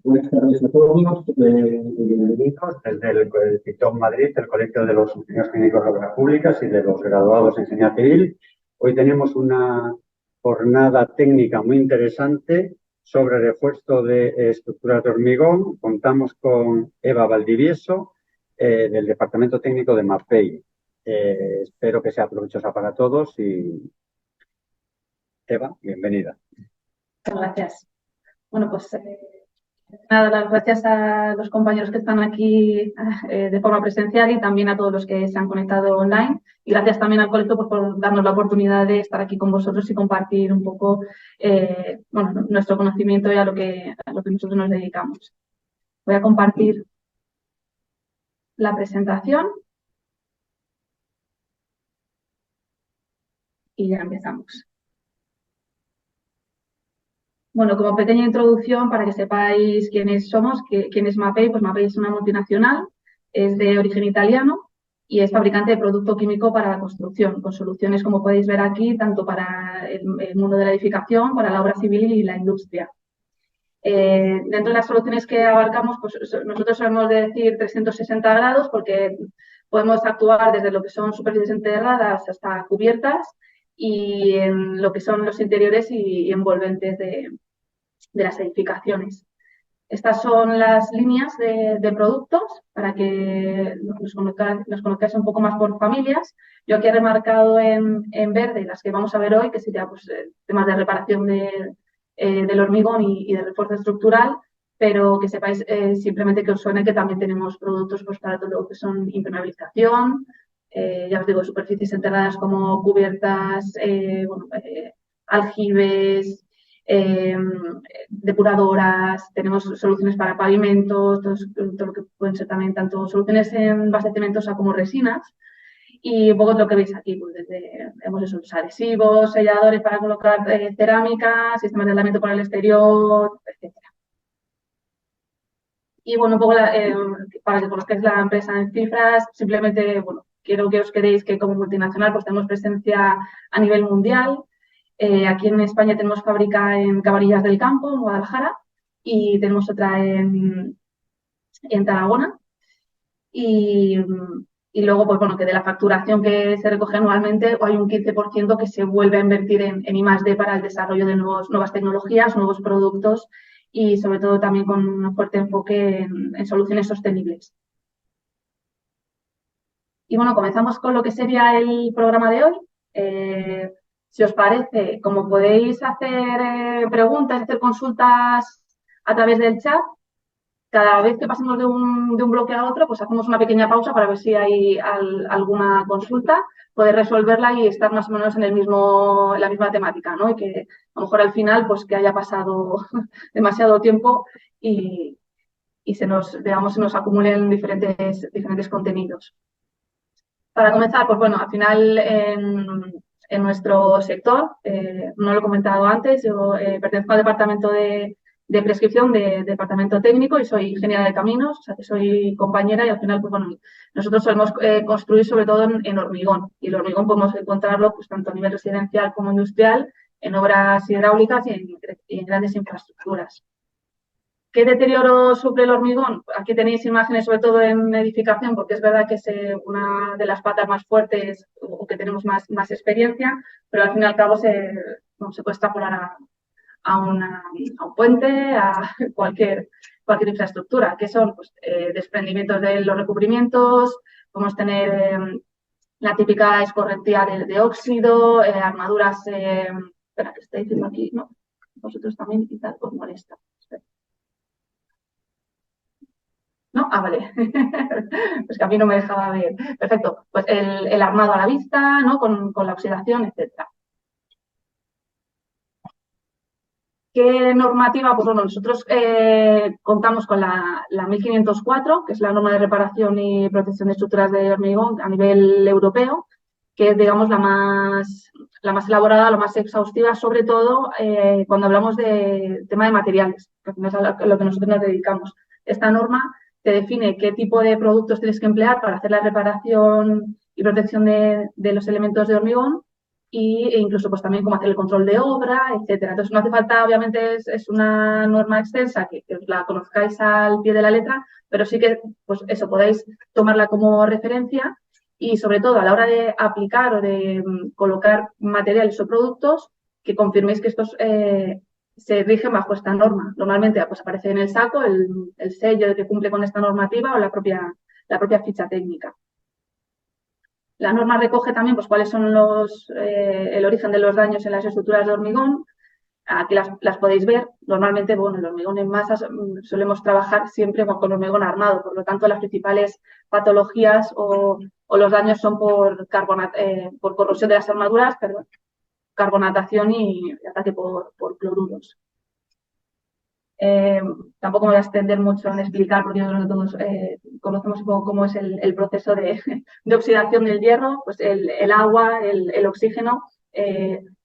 Buenas tardes a todos, bienvenidos desde el CITOM Madrid, el Colegio de los Ingenieros Técnicos de Obras Públicas y de los graduados en Ingeniería Civil. Hoy tenemos una jornada técnica muy interesante sobre refuerzo de estructuras de hormigón. Contamos con Eva Valdivieso, del Departamento Técnico de MAPEI. Espero que sea provechosa para todos y Eva, bienvenida. Muchas gracias. Bueno, pues nada, las gracias a los compañeros que están aquí de forma presencial y también a todos los que se han conectado online. Y gracias también al colegio pues, por darnos la oportunidad de estar aquí con vosotros y compartir un poco bueno, nuestro conocimiento y a lo que nosotros nos dedicamos. Voy a compartir la presentación y ya empezamos. Bueno, como pequeña introducción para que sepáis quiénes somos, quién es MAPEI, pues MAPEI es una multinacional, es de origen italiano y es fabricante de producto químico para la construcción, con soluciones, como podéis ver aquí, tanto para el mundo de la edificación, para la obra civil y la industria. Dentro de las soluciones que abarcamos, pues nosotros solemos decir 360 grados porque podemos actuar desde lo que son superficies enterradas hasta cubiertas y en lo que son los interiores y envolventes de las edificaciones. Estas son las líneas de productos para que nos conozcáis un poco más por familias. Yo aquí he remarcado en verde las que vamos a ver hoy, que sería pues, temas de reparación del hormigón y de refuerzo estructural, pero que sepáis simplemente que os suene que también tenemos productos pues, para todo lo que son impermeabilización, ya os digo, superficies enterradas como cubiertas, bueno, aljibes, depuradoras, tenemos soluciones para pavimentos, todo lo que pueden ser también tanto soluciones en base cementosa como resinas. Y un poco lo que veis aquí, pues desde hemos hecho adhesivos, selladores para colocar cerámica, sistemas de aislamiento por el exterior, etcétera. Y bueno, un poco para que conozcáis la empresa en cifras, simplemente, bueno, quiero que os quedéis que como multinacional pues tenemos presencia a nivel mundial. Aquí en España tenemos fábrica en Cabanillas del Campo, en Guadalajara, y tenemos otra en Tarragona. Y luego, pues bueno, que de la facturación que se recoge anualmente, hay un 15% que se vuelve a invertir en I+D para el desarrollo de nuevas tecnologías, nuevos productos y sobre todo también con un fuerte enfoque en soluciones sostenibles. Y bueno, comenzamos con lo que sería el programa de hoy. Si os parece, como podéis hacer preguntas, hacer consultas a través del chat, cada vez que pasemos de un bloque a otro, pues hacemos una pequeña pausa para ver si hay alguna consulta, poder resolverla y estar más o menos en la misma temática, ¿no? Y que a lo mejor al final, pues que haya pasado demasiado tiempo y se nos acumulen diferentes contenidos. Para comenzar, pues bueno, al final en nuestro sector, no lo he comentado antes, yo pertenezco al departamento de prescripción de departamento técnico y soy ingeniera de caminos, o sea que soy compañera y al final, pues bueno, nosotros solemos construir sobre todo en hormigón y el hormigón podemos encontrarlo pues tanto a nivel residencial como industrial, en obras hidráulicas y en grandes infraestructuras. ¿Qué deterioro sufre el hormigón? Aquí tenéis imágenes sobre todo en edificación, porque es verdad que es una de las patas más fuertes o que tenemos más experiencia, pero al fin y al cabo se puede extrapolar a un puente, a cualquier infraestructura, que son pues, desprendimientos de los recubrimientos, podemos tener la típica escorrentía de óxido, armaduras, espera, que estoy diciendo aquí, ¿no? Vosotros también quizás os molesta. ¿No? Ah, vale. Pues que a mí no me dejaba ver. Perfecto. Pues el armado a la vista, ¿no? Con la oxidación, etcétera. ¿Qué normativa? Pues bueno, nosotros contamos con la 1504, que es la norma de reparación y protección de estructuras de hormigón a nivel europeo, que es, digamos, la más elaborada, la más exhaustiva, sobre todo cuando hablamos de tema de materiales, que es a lo que nosotros nos dedicamos. Esta norma te define qué tipo de productos tienes que emplear para hacer la reparación y protección de los elementos de hormigón e incluso pues también cómo hacer el control de obra, etcétera. Entonces no hace falta, obviamente es una norma extensa que os la conozcáis al pie de la letra, pero sí que pues eso podéis tomarla como referencia y sobre todo a la hora de aplicar o de colocar materiales o productos que confirméis que estos se rigen bajo esta norma. Normalmente pues aparece en el saco el sello de que cumple con esta normativa o la propia ficha técnica. La norma recoge también pues, cuáles son el origen de los daños en las estructuras de hormigón. Aquí las podéis ver. Normalmente, bueno, el hormigón en masa solemos trabajar siempre con hormigón armado. Por lo tanto, las principales patologías o los daños son por corrosión de las armaduras, carbonatación y ataque por cloruros. Tampoco me voy a extender mucho en explicar, porque yo creo que todos conocemos un poco cómo es el proceso de oxidación del hierro. Pues el agua, el oxígeno,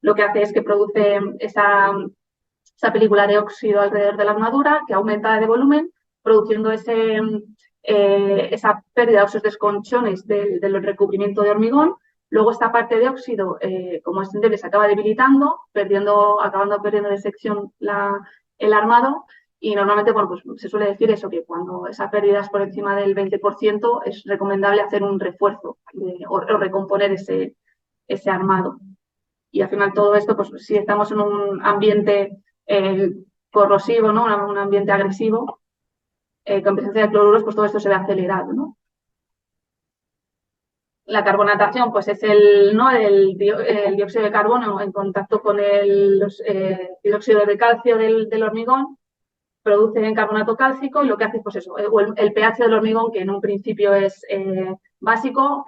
lo que hace es que produce esa película de óxido alrededor de la armadura, que aumenta de volumen, produciendo esa pérdida o esos desconchones del recubrimiento de hormigón. Luego esta parte de óxido, como es endeble, se acaba debilitando, acabando perdiendo de sección el armado, y normalmente bueno, pues se suele decir eso, que cuando esa pérdida es por encima del 20% es recomendable hacer un refuerzo o recomponer ese armado. Y al final todo esto, pues si estamos en un ambiente corrosivo, ¿no? Un ambiente agresivo, con presencia de cloruros, pues todo esto se ve acelerado, ¿no? La carbonatación, pues es el dióxido de carbono en contacto con el hidróxido de calcio del hormigón, produce carbonato cálcico y lo que hace es pues eso, el pH del hormigón, que en un principio es básico,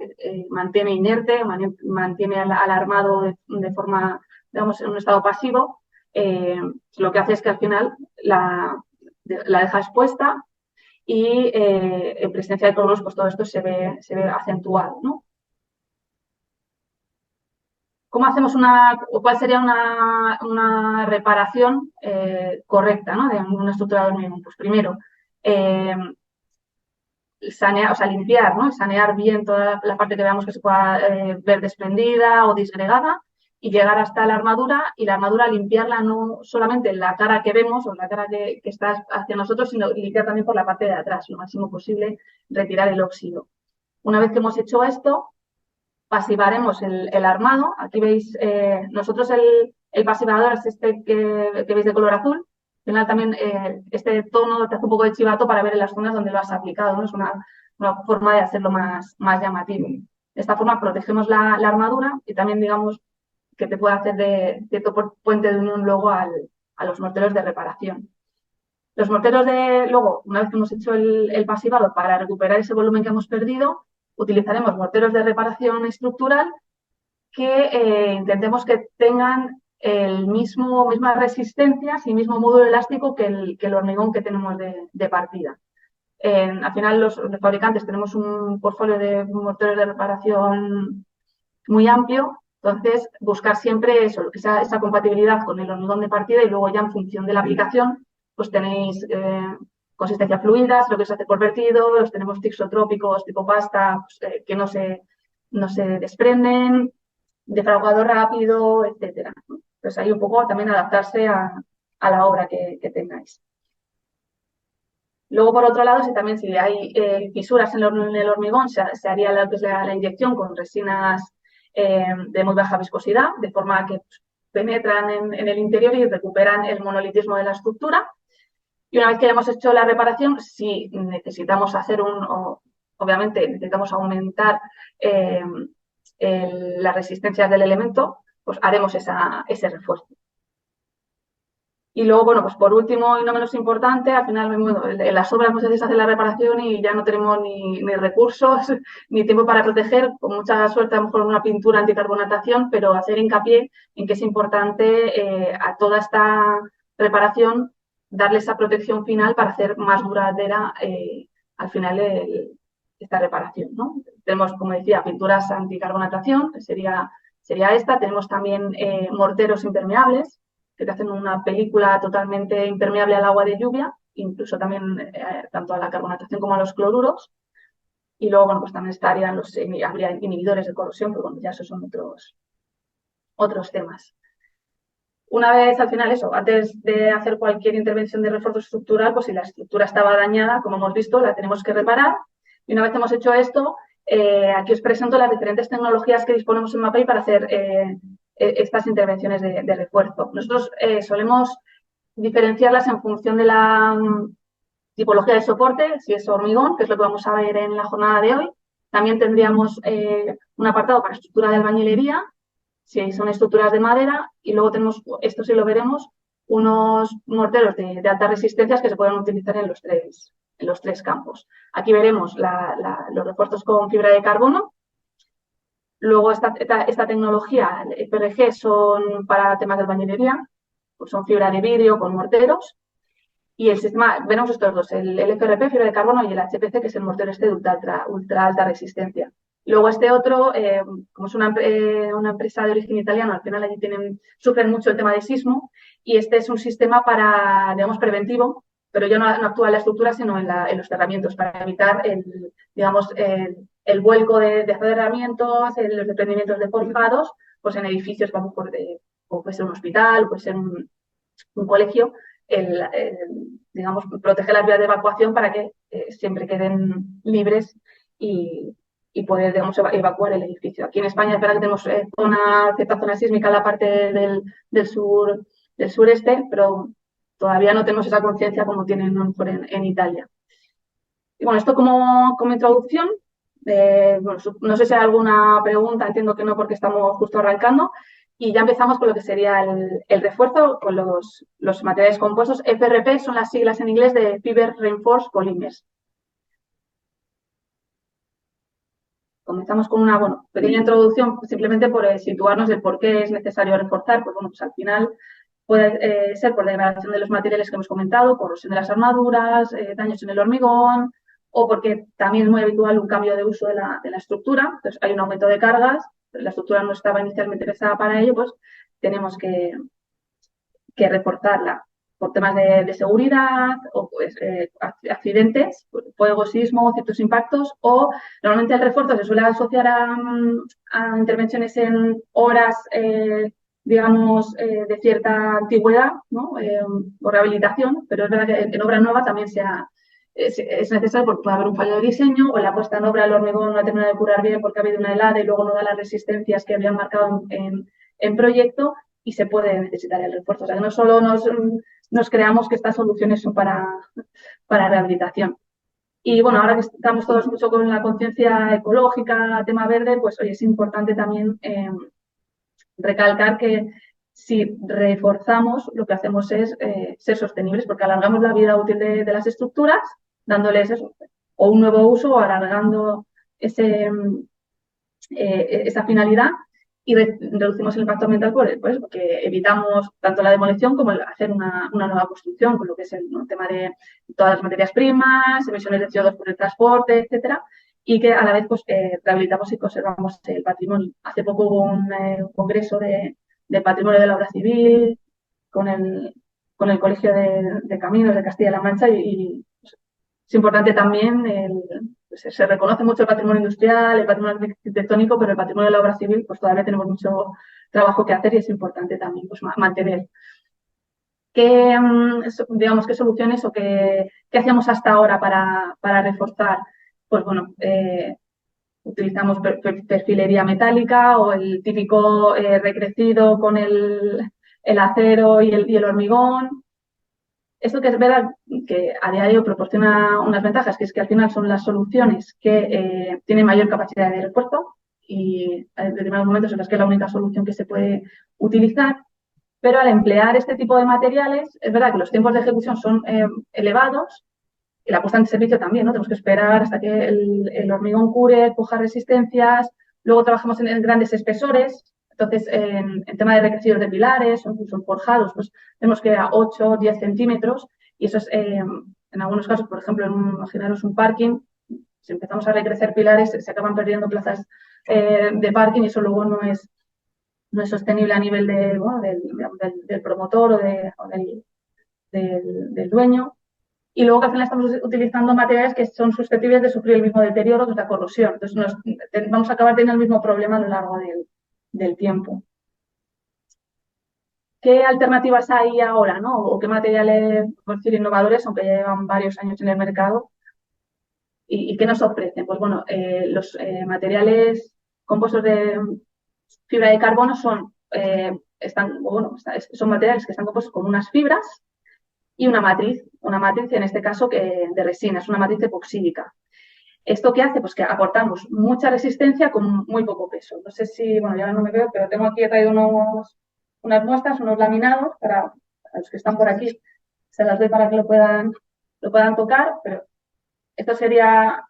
mantiene inerte, mantiene al armado de forma, digamos, en un estado pasivo, lo que hace es que al final la deja expuesta y en presencia de cloruros pues todo esto se ve acentuado, ¿no? ¿Cómo hacemos cuál sería una reparación correcta, ¿no? De una estructura de hormigón? Pues primero, sanear, o sea, limpiar, ¿no? Sanear bien toda la parte que veamos que se pueda ver desprendida o disgregada y llegar hasta la armadura, y la armadura limpiarla no solamente en la cara que vemos o la cara que está hacia nosotros, sino limpiar también por la parte de atrás, lo máximo posible, retirar el óxido. Una vez que hemos hecho esto, pasivaremos el armado. Aquí veis, nosotros el pasivador es este que veis de color azul. Al final también este tono te hace un poco de chivato para ver en las zonas donde lo has aplicado, ¿no? Es una forma de hacerlo más llamativo. De esta forma protegemos la armadura y también digamos que te puede hacer de cierto puente de unión luego a los morteros de reparación. Los morteros luego, una vez que hemos hecho el pasivado, para recuperar ese volumen que hemos perdido, utilizaremos morteros de reparación estructural que intentemos que tengan mismas resistencias y mismo módulo elástico que el hormigón que tenemos de partida. Al final los fabricantes tenemos un portfolio de morteros de reparación muy amplio, entonces buscar siempre eso, esa compatibilidad con el hormigón de partida, y luego ya en función de la aplicación pues tenéis consistencia fluida, lo que se hace por vertido, los tenemos tixotrópicos tipo pasta, pues, que no se desprenden, defraguado rápido, etcétera, ¿no? Pues ahí un poco también adaptarse a la obra que tengáis. Luego, por otro lado, si hay fisuras en el hormigón, se haría lo que es la inyección con resinas de muy baja viscosidad, de forma que penetran en el interior y recuperan el monolitismo de la estructura. Y una vez que hayamos hecho la reparación, si necesitamos obviamente necesitamos aumentar las resistencias del elemento, pues haremos ese refuerzo. Y luego, bueno, pues por último y no menos importante, al final en las obras muchas veces hace la reparación y ya no tenemos ni recursos ni tiempo para proteger, con mucha suerte a lo mejor una pintura anticarbonatación, pero hacer hincapié en que es importante a toda esta reparación darle esa protección final para hacer más duradera al final esta reparación, ¿no? Tenemos, como decía, pinturas anticarbonatación, que sería esta. Tenemos también morteros impermeables, que te hacen una película totalmente impermeable al agua de lluvia, incluso también tanto a la carbonatación como a los cloruros. Y luego, bueno, pues también habría inhibidores de corrosión, pero bueno, ya esos son otros temas. Una vez al final eso, antes de hacer cualquier intervención de refuerzo estructural, pues si la estructura estaba dañada, como hemos visto, la tenemos que reparar. Y una vez hemos hecho esto, aquí os presento las diferentes tecnologías que disponemos en MAPEI para hacer estas intervenciones de refuerzo. Nosotros solemos diferenciarlas en función de la tipología de soporte, si es hormigón, que es lo que vamos a ver en la jornada de hoy. También tendríamos un apartado para estructura de albañilería, si son estructuras de madera, y luego tenemos, esto sí lo veremos, unos morteros de altas resistencias que se pueden utilizar en los tres campos. Aquí veremos los refuerzos con fibra de carbono. Luego esta tecnología, el PRG, son para temas de albañilería, pues son fibra de vidrio con morteros. Y el sistema, veremos estos dos, el FRP, fibra de carbono, y el HPC, que es el mortero de ultra alta resistencia. Luego este otro, como es una empresa de origen italiano, al final allí sufren mucho el tema de sismo, y este es un sistema para, digamos, preventivo, pero ya no actúa en la estructura, sino en los cerramientos, para evitar el vuelco de herramientas, los desprendimientos de forjados, pues en edificios, vamos, como puede ser un hospital, puede ser un colegio, digamos, proteger las vías de evacuación para que siempre queden libres y poder, digamos, evacuar el edificio. Aquí en España es verdad que tenemos cierta zona sísmica en la parte del sureste, pero todavía no tenemos esa conciencia como tienen en Italia. Y bueno, esto como introducción. Bueno, no sé si hay alguna pregunta, entiendo que no porque estamos justo arrancando. Y ya empezamos con lo que sería el refuerzo con los materiales compuestos. FRP son las siglas en inglés de Fiber Reinforced Polymers. Comenzamos con una pequeña introducción, simplemente por situarnos el por qué es necesario reforzar. Pues bueno, pues al final puede ser por degradación de los materiales que hemos comentado, corrosión de las armaduras, daños en el hormigón, o porque también es muy habitual un cambio de uso de la estructura. Entonces hay un aumento de cargas, la estructura no estaba inicialmente pensada para ello, pues tenemos que reforzarla por temas de seguridad o pues, accidentes, fuego, sismo, ciertos impactos, o normalmente el refuerzo se suele asociar a intervenciones en horas, digamos, de cierta antigüedad, ¿no? O rehabilitación, pero es verdad que en obra nueva también es necesario porque puede haber un fallo de diseño o en la puesta en obra el hormigón no ha terminado de curar bien porque ha habido una helada y luego no da las resistencias que habían marcado en proyecto y se puede necesitar el refuerzo. O sea, que no solo nos creamos que estas soluciones son para rehabilitación. Y bueno, ahora que estamos todos mucho con la conciencia ecológica, tema verde, pues hoy es importante también recalcar que si reforzamos, lo que hacemos es ser sostenibles, porque alargamos la vida útil de las estructuras, dándoles eso, o un nuevo uso, o alargando esa finalidad, y reducimos el impacto ambiental porque evitamos tanto la demolición como el hacer una nueva construcción, con lo que es el tema de todas las materias primas, emisiones de CO2 por el transporte, etcétera, y que a la vez pues, rehabilitamos y conservamos el patrimonio. Hace poco hubo un congreso de patrimonio de la obra civil con el Colegio de Caminos de Castilla-La Mancha y pues, es importante también se reconoce mucho el patrimonio industrial, el patrimonio arquitectónico, pero el patrimonio de la obra civil, pues todavía tenemos mucho trabajo que hacer y es importante también pues, mantener. Digamos, ¿qué soluciones o qué hacíamos hasta ahora para reforzar? Pues bueno, utilizamos perfilería metálica o el típico recrecido con el acero y el hormigón. Esto que es verdad que a diario proporciona unas ventajas, que es que al final son las soluciones que tienen mayor capacidad de refuerzo y en determinados momentos en los que es la única solución que se puede utilizar, pero al emplear este tipo de materiales es verdad que los tiempos de ejecución son elevados y la puesta en servicio también, ¿no? Tenemos que esperar hasta que el hormigón cure, coja resistencias, luego trabajamos en grandes espesores. Entonces, en tema de recrecidos de pilares o incluso en forjados, pues tenemos que ir a 8 o 10 centímetros y eso es, en algunos casos, por ejemplo, imaginaros un parking, si empezamos a recrecer pilares se acaban perdiendo plazas de parking y eso luego no es sostenible a nivel del promotor o del dueño. Y luego que al final estamos utilizando materiales que son susceptibles de sufrir el mismo deterioro que la corrosión. Entonces vamos a acabar teniendo el mismo problema a lo largo del tiempo. ¿qué alternativas hay ahora, ¿no? O qué materiales, por decir, innovadores, aunque ya llevan varios años en el mercado, y qué nos ofrecen? Pues bueno, los materiales compuestos de fibra de carbono son materiales que están compuestos con unas fibras y una matriz en este caso de resina, es una matriz epoxídica. ¿Esto qué hace? Pues que aportamos mucha resistencia con muy poco peso. No sé si, bueno, ya no me veo, pero tengo aquí, he traído unas muestras, unos laminados para los que están por aquí. Se las doy para que lo puedan tocar, pero esto sería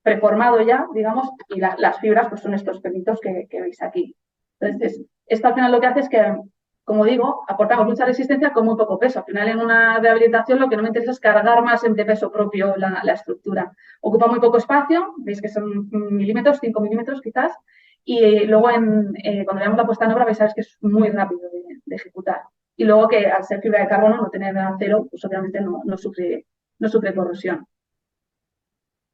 preformado ya, digamos, y las fibras pues son estos pelitos que veis aquí. Entonces, esto al final lo que hace es que, como digo, aportamos mucha resistencia con muy poco peso. Al final, en una rehabilitación lo que no me interesa es cargar más de peso propio la estructura. Ocupa muy poco espacio, veis que son milímetros, 5 milímetros quizás, y luego cuando veamos la puesta en obra vais a ver que es muy rápido de ejecutar. Y luego que al ser fibra de carbono, no tener acero, pues obviamente no sufre corrosión.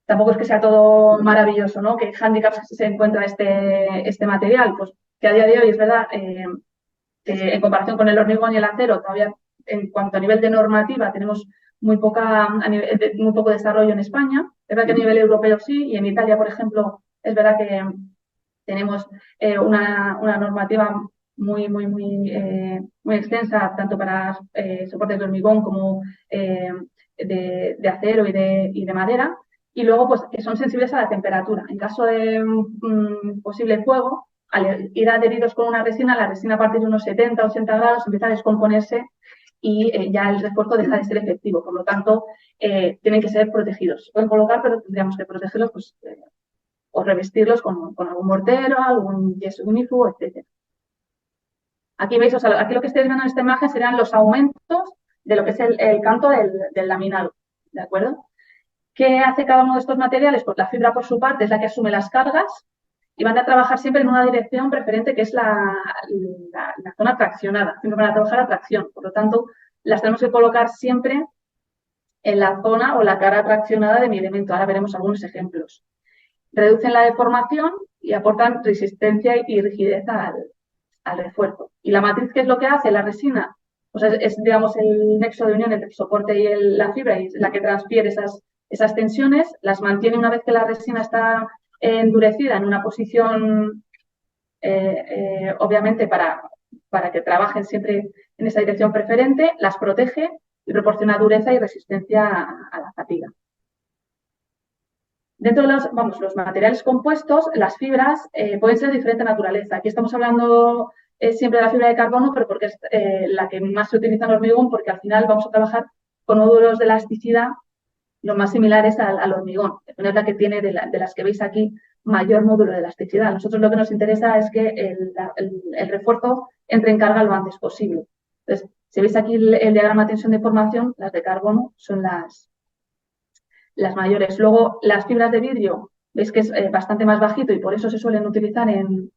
Tampoco es que sea todo maravilloso, ¿no? ¿Qué hándicaps se encuentra este material? Pues que a día de hoy es verdad que en comparación con el hormigón y el acero, todavía en cuanto a nivel de normativa tenemos muy poco desarrollo en España. Es verdad que a nivel europeo sí, y en Italia, por ejemplo, es verdad que tenemos una normativa muy extensa, tanto para soportes de hormigón como de acero y de madera. Y luego, pues, que son sensibles a la temperatura. En caso de posible fuego, al ir adheridos con una resina, la resina a partir de unos 70, 80 grados empieza a descomponerse y ya el refuerzo deja de ser efectivo. Por lo tanto, tienen que ser protegidos. Se pueden colocar, pero tendríamos que protegerlos pues, o revestirlos con algún mortero, algún yeso ignífugo, etc. Aquí veis, aquí lo que estáis viendo en esta imagen serán los aumentos de lo que es el canto del laminado. ¿De acuerdo? ¿Qué hace cada uno de estos materiales? Pues la fibra, por su parte, es la que asume las cargas y van a trabajar siempre en una dirección preferente, que es la zona traccionada. Siempre van a trabajar a tracción. Por lo tanto, las tenemos que colocar siempre en la zona o la cara traccionada de mi elemento. Ahora veremos algunos ejemplos. Reducen la deformación y aportan resistencia y rigidez al refuerzo. ¿Y la matriz qué es lo que hace? La resina, pues es digamos, el nexo de unión entre el soporte y la fibra y es la que transfiere esas tensiones, las mantiene una vez que la resina está endurecida en una posición, obviamente, para que trabajen siempre en esa dirección preferente, las protege y proporciona dureza y resistencia a la fatiga. Dentro de los materiales compuestos, las fibras pueden ser de diferente naturaleza. Aquí estamos hablando siempre de la fibra de carbono, pero porque es la que más se utiliza en hormigón, porque al final vamos a trabajar con módulos de elasticidad lo más similares al hormigón. Es la que tiene, de las que veis aquí, mayor módulo de elasticidad. A nosotros lo que nos interesa es que el refuerzo entre en carga lo antes posible. Entonces, si veis aquí el diagrama de tensión de formación, las de carbono son las mayores. Luego, las fibras de vidrio, veis que es bastante más bajito y por eso se suelen utilizar en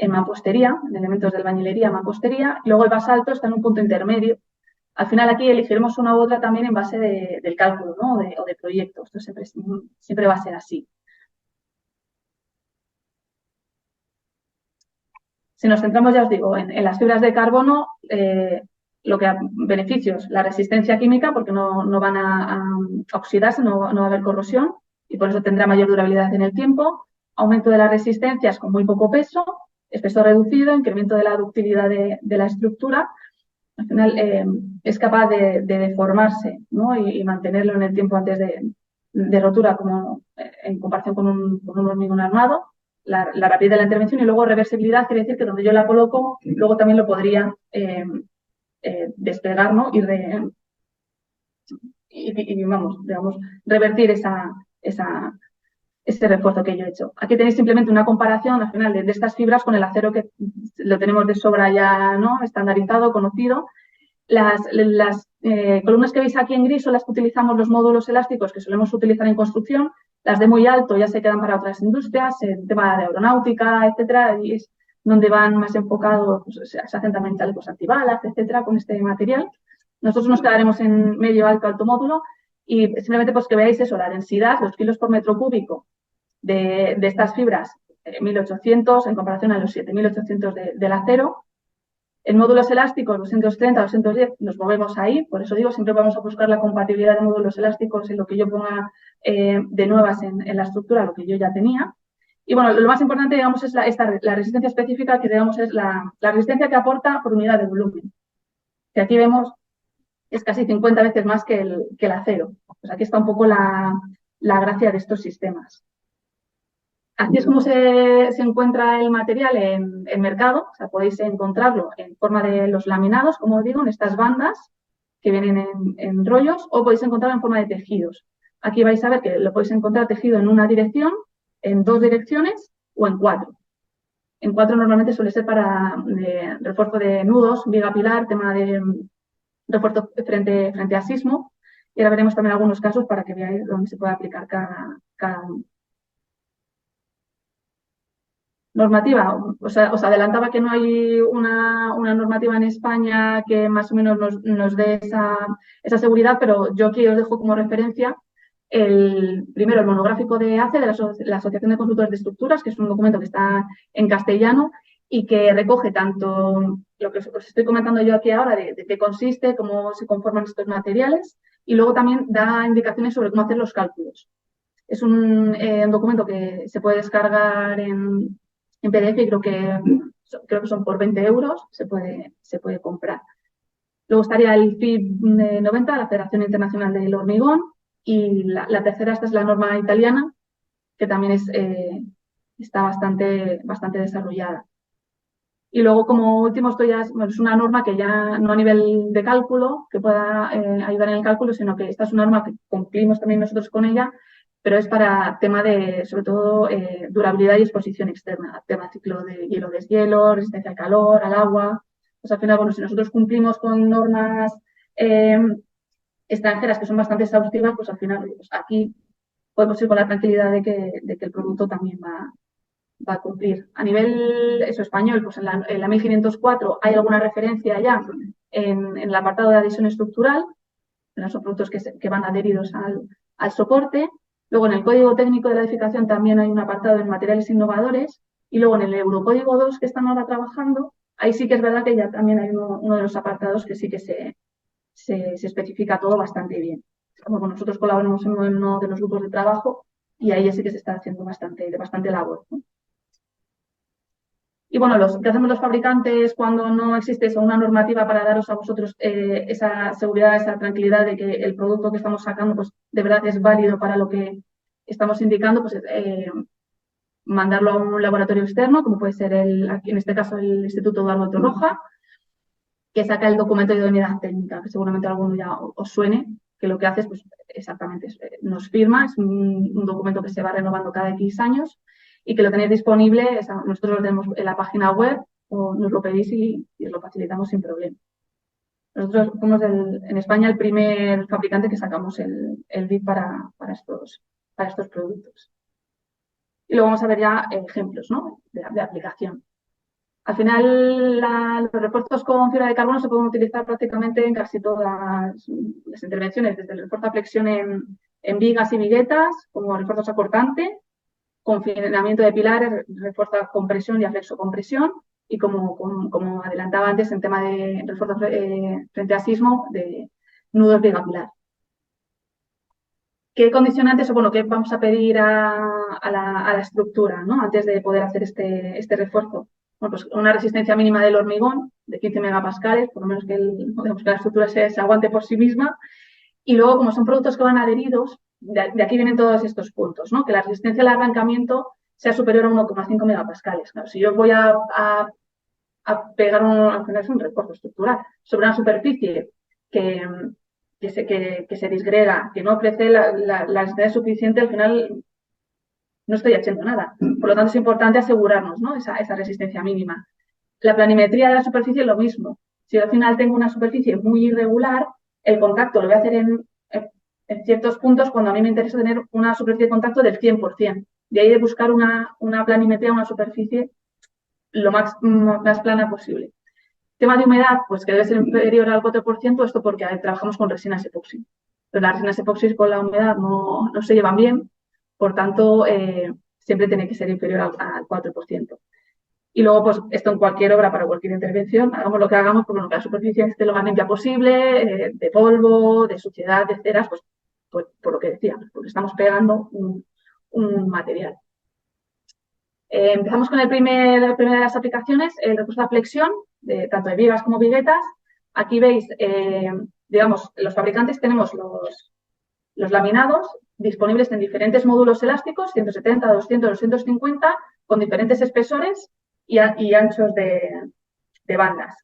mampostería, en elementos de albañilería, mampostería. Luego, el basalto está en un punto intermedio. Al final, aquí elegiremos una u otra también en base del cálculo, ¿no? o de proyecto. Esto siempre va a ser así. Si nos centramos, ya os digo, en las fibras de carbono, lo que beneficios, la resistencia química, porque no van a oxidarse, no va a haber corrosión y por eso tendrá mayor durabilidad en el tiempo. Aumento de las resistencias con muy poco peso, peso reducido, incremento de la ductilidad de la estructura. Al final es capaz de deformarse, ¿no? y mantenerlo en el tiempo antes de rotura, como en comparación con un hormigón armado. La rapidez de la intervención y luego reversibilidad, quiere decir que donde yo la coloco, luego también lo podría despegar, ¿no? y vamos, digamos, revertir ese refuerzo que yo he hecho. Aquí tenéis simplemente una comparación al final de estas fibras con el acero, que lo tenemos de sobra ya, ¿no? Estandarizado, conocido. Las columnas que veis aquí en gris son las que utilizamos los módulos elásticos que solemos utilizar en construcción. Las de muy alto ya se quedan para otras industrias, el tema de aeronáutica, etcétera, y es donde van más enfocados, pues, se hacen también chalecos antibalas, etcétera, con este material. Nosotros nos quedaremos en medio, alto módulo y simplemente pues que veáis eso, la densidad, los kilos por metro cúbico de estas fibras, 1.800 en comparación a los 7.800 del acero. En módulos elásticos, 230, 210, nos movemos ahí. Por eso digo, siempre vamos a buscar la compatibilidad de módulos elásticos en lo que yo ponga de nuevas en la estructura, lo que yo ya tenía. Y bueno, lo más importante, digamos, es la resistencia específica, que digamos es la resistencia que aporta por unidad de volumen. Que aquí vemos es casi 50 veces más que el acero. Pues aquí está un poco la gracia de estos sistemas. Así es como se encuentra el material en mercado. O sea, podéis encontrarlo en forma de los laminados, como os digo, en estas bandas que vienen en rollos, o podéis encontrarlo en forma de tejidos. Aquí vais a ver que lo podéis encontrar tejido en una dirección, en 2 direcciones o en 4. En 4 normalmente suele ser para refuerzo de nudos, viga pilar, tema de refuerzo frente a sismo. Y ahora veremos también algunos casos para que veáis dónde se puede aplicar cada uno. Normativa, os adelantaba que no hay una normativa en España que más o menos nos dé esa seguridad, pero yo aquí os dejo como referencia primero el monográfico de ACE, de la Asociación de Consultores de Estructuras, que es un documento que está en castellano y que recoge tanto lo que os estoy comentando yo aquí ahora, de qué consiste, cómo se conforman estos materiales, y luego también da indicaciones sobre cómo hacer los cálculos. Es un documento que se puede descargar en PDF y creo que son por 20 euros, se puede comprar. Luego estaría el FIB 90, la Federación Internacional del Hormigón, y la tercera, esta es la norma italiana, que también está bastante desarrollada. Y luego, como último, esto ya es una norma que ya no a nivel de cálculo, que pueda ayudar en el cálculo, sino que esta es una norma que cumplimos también nosotros con ella, pero es para tema de, sobre todo, durabilidad y exposición externa, tema ciclo de hielo-deshielo, resistencia al calor, al agua. Pues al final, bueno, si nosotros cumplimos con normas extranjeras que son bastante exhaustivas, pues al final, pues aquí podemos ir con la tranquilidad de que el producto también va a cumplir. A nivel español, pues en la 1504 hay alguna referencia ya en el apartado de adhesión estructural, son productos que van adheridos al soporte. Luego, en el Código Técnico de la Edificación también hay un apartado en materiales innovadores. Y luego, en el Eurocódigo 2, que están ahora trabajando, ahí sí que es verdad que ya también hay uno de los apartados que sí que se especifica todo bastante bien. Como nosotros colaboramos en uno de los grupos de trabajo y ahí ya sí que se está haciendo bastante labor, ¿no? Y bueno, ¿qué hacemos los fabricantes cuando no existe una normativa para daros a vosotros esa seguridad, esa tranquilidad de que el producto que estamos sacando pues de verdad es válido para lo que estamos indicando? Pues mandarlo a un laboratorio externo, como puede ser aquí en este caso el Instituto Eduardo Torroja, que saca el documento de idoneidad técnica, que seguramente alguno ya os suene, que lo que hace es, pues, exactamente, nos firma, es un documento que se va renovando cada X años y que lo tenéis disponible, nosotros lo tenemos en la página web o nos lo pedís y os lo facilitamos sin problema. Nosotros fuimos en España el primer fabricante que sacamos el BIC para estos productos. Y luego vamos a ver ya ejemplos, ¿no?, de aplicación. Al final, los refuerzos con fibra de carbono se pueden utilizar prácticamente en casi todas las intervenciones, desde el refuerzo a flexión en vigas y viguetas, como refuerzos a cortante, confinamiento de pilares, refuerzo a compresión y a flexocompresión, y como adelantaba antes, en tema de refuerzo frente a sismo, de nudos viga pilar. ¿Qué condicionantes o bueno, qué vamos a pedir a la estructura, ¿no?, antes de poder hacer este refuerzo? Bueno, pues una resistencia mínima del hormigón de 15 megapascales, por lo menos que la estructura se aguante por sí misma. Y luego, como son productos que van adheridos, de aquí vienen todos estos puntos, ¿no?, que la resistencia al arrancamiento sea superior a 1,5 megapascales. Claro, si yo voy a pegar al final es un refuerzo estructural sobre una superficie que se disgrega, que no ofrece la resistencia suficiente, al final no estoy haciendo nada. Por lo tanto, es importante asegurarnos, ¿no?, esa resistencia mínima. La planimetría de la superficie es lo mismo. Si al final tengo una superficie muy irregular, el contacto lo voy a hacer en ciertos puntos cuando a mí me interesa tener una superficie de contacto del 100%. De ahí de buscar una planimetría, una superficie lo más plana posible. Tema de humedad, pues que debe ser inferior al 4%, esto porque trabajamos con resinas epoxi. Pero las resinas epoxi con la humedad no se llevan bien, por tanto, siempre tiene que ser inferior al 4%. Y luego, pues, esto en cualquier obra, para cualquier intervención, hagamos lo que hagamos, pues, bueno, que la superficie esté lo más limpia posible, de polvo, de suciedad, de ceras, pues por lo que decíamos, porque estamos pegando un material. Empezamos con la primera de las aplicaciones, el recurso de flexión, tanto de vigas como viguetas. Aquí veis, digamos, los fabricantes tenemos los laminados disponibles en diferentes módulos elásticos, 170, 200, 250, con diferentes espesores y anchos de bandas.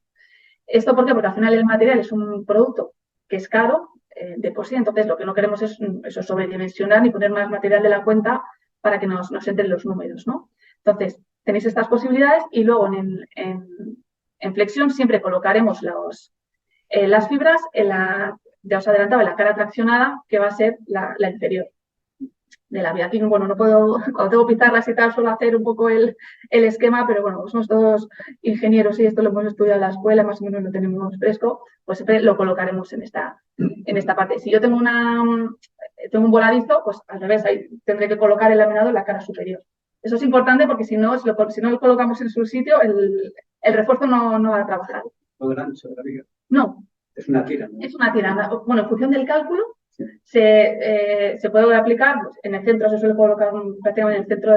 ¿Esto por qué? Porque al final el material es un producto que es caro de por sí, entonces lo que no queremos es eso, sobredimensionar ni poner más material de la cuenta para que nos entren los números, ¿no? Entonces, tenéis estas posibilidades y luego en flexión siempre colocaremos las fibras ya os adelantaba, en la cara traccionada, que va a ser la inferior de la vía. Aquí, bueno, no puedo, cuando tengo pizarras y tal, suelo hacer un poco el esquema, pero bueno, somos todos ingenieros y esto lo hemos estudiado en la escuela, más o menos lo tenemos fresco, pues siempre lo colocaremos en esta parte. Si yo tengo un voladizo, pues al revés, ahí tendré que colocar el laminado en la cara superior. Eso es importante porque si no lo colocamos en su sitio, el refuerzo no va a trabajar. ¿Todo el ancho de la viga? No. Es una tira, ¿no? Es una tira. Bueno, en función del cálculo, se puede aplicar, pues, en el centro, se suele colocar prácticamente en el centro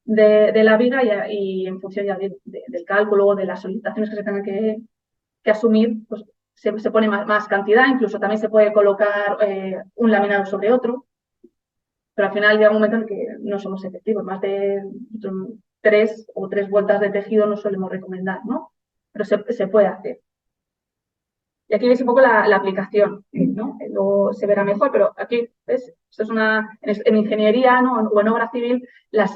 de la viga y en función ya del cálculo o de las solicitaciones que se tengan que asumir, pues se pone más cantidad, incluso también se puede colocar un laminado sobre otro, pero al final llega un momento en que no somos efectivos, más de 3 vueltas de tejido no solemos recomendar, ¿no? Pero se puede hacer. Y aquí veis un poco la aplicación, ¿no? Luego se verá mejor, pero aquí, ¿ves? Esto es en ingeniería, ¿no? O en obra civil, las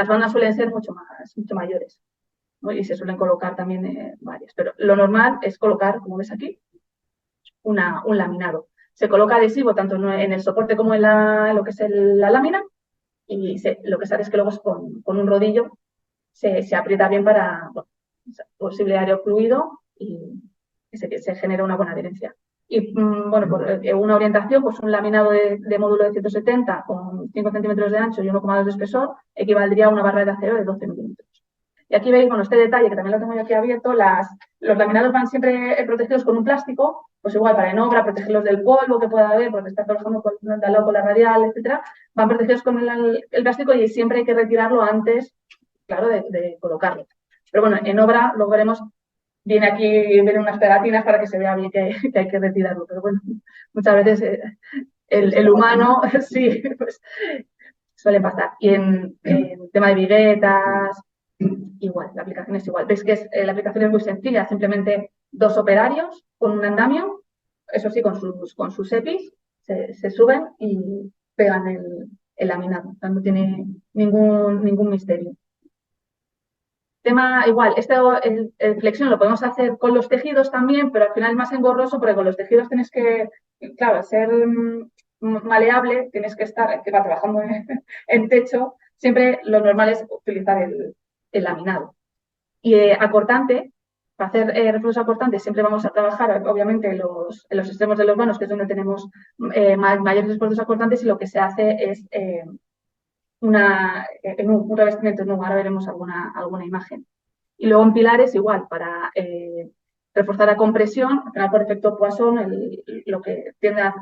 bandas suelen ser mucho mayores, ¿no? Y se suelen colocar también varias. Pero lo normal es colocar, como ves aquí, un laminado. Se coloca adhesivo tanto en el soporte como en lo que es la lámina y lo que se hace es que luego con un rodillo se aprieta bien para posible aerofluido y que se genera una buena adherencia. Y bueno, por una orientación, pues un laminado de módulo de 170 con 5 centímetros de ancho y 1,2 de espesor equivaldría a una barra de acero de 12 milímetros. Y aquí veis, bueno, este detalle que también lo tengo yo aquí abierto, los laminados van siempre protegidos con un plástico, pues igual para en obra, protegerlos del polvo que pueda haber, porque está trabajando de al lado con la radial, etcétera, van protegidos con el plástico y siempre hay que retirarlo antes, claro, de colocarlo. Pero bueno, en obra lo veremos. Vienen unas pegatinas para que se vea bien que hay que retirarlo, pero bueno, muchas veces el humano sí, pues suele pasar. Y en tema de viguetas, igual, la aplicación es igual. Veis que la aplicación es muy sencilla, simplemente 2 operarios con un andamio, eso sí, con sus EPIs, se suben y pegan el laminado. O sea, no tiene ningún misterio. Tema igual, el flexión lo podemos hacer con los tejidos también, pero al final es más engorroso porque con los tejidos tienes que, claro, ser maleable, tienes que va trabajando en techo, siempre lo normal es utilizar el laminado. Y acortante, para hacer refuerzos acortantes siempre vamos a trabajar, obviamente, en los extremos de los vanos, que es donde tenemos mayores esfuerzos acortantes, y lo que se hace es un revestimiento nuevo. Ahora veremos alguna imagen. Y luego en pilares igual, para reforzar la compresión, al final por efecto Poisson, lo que tiende a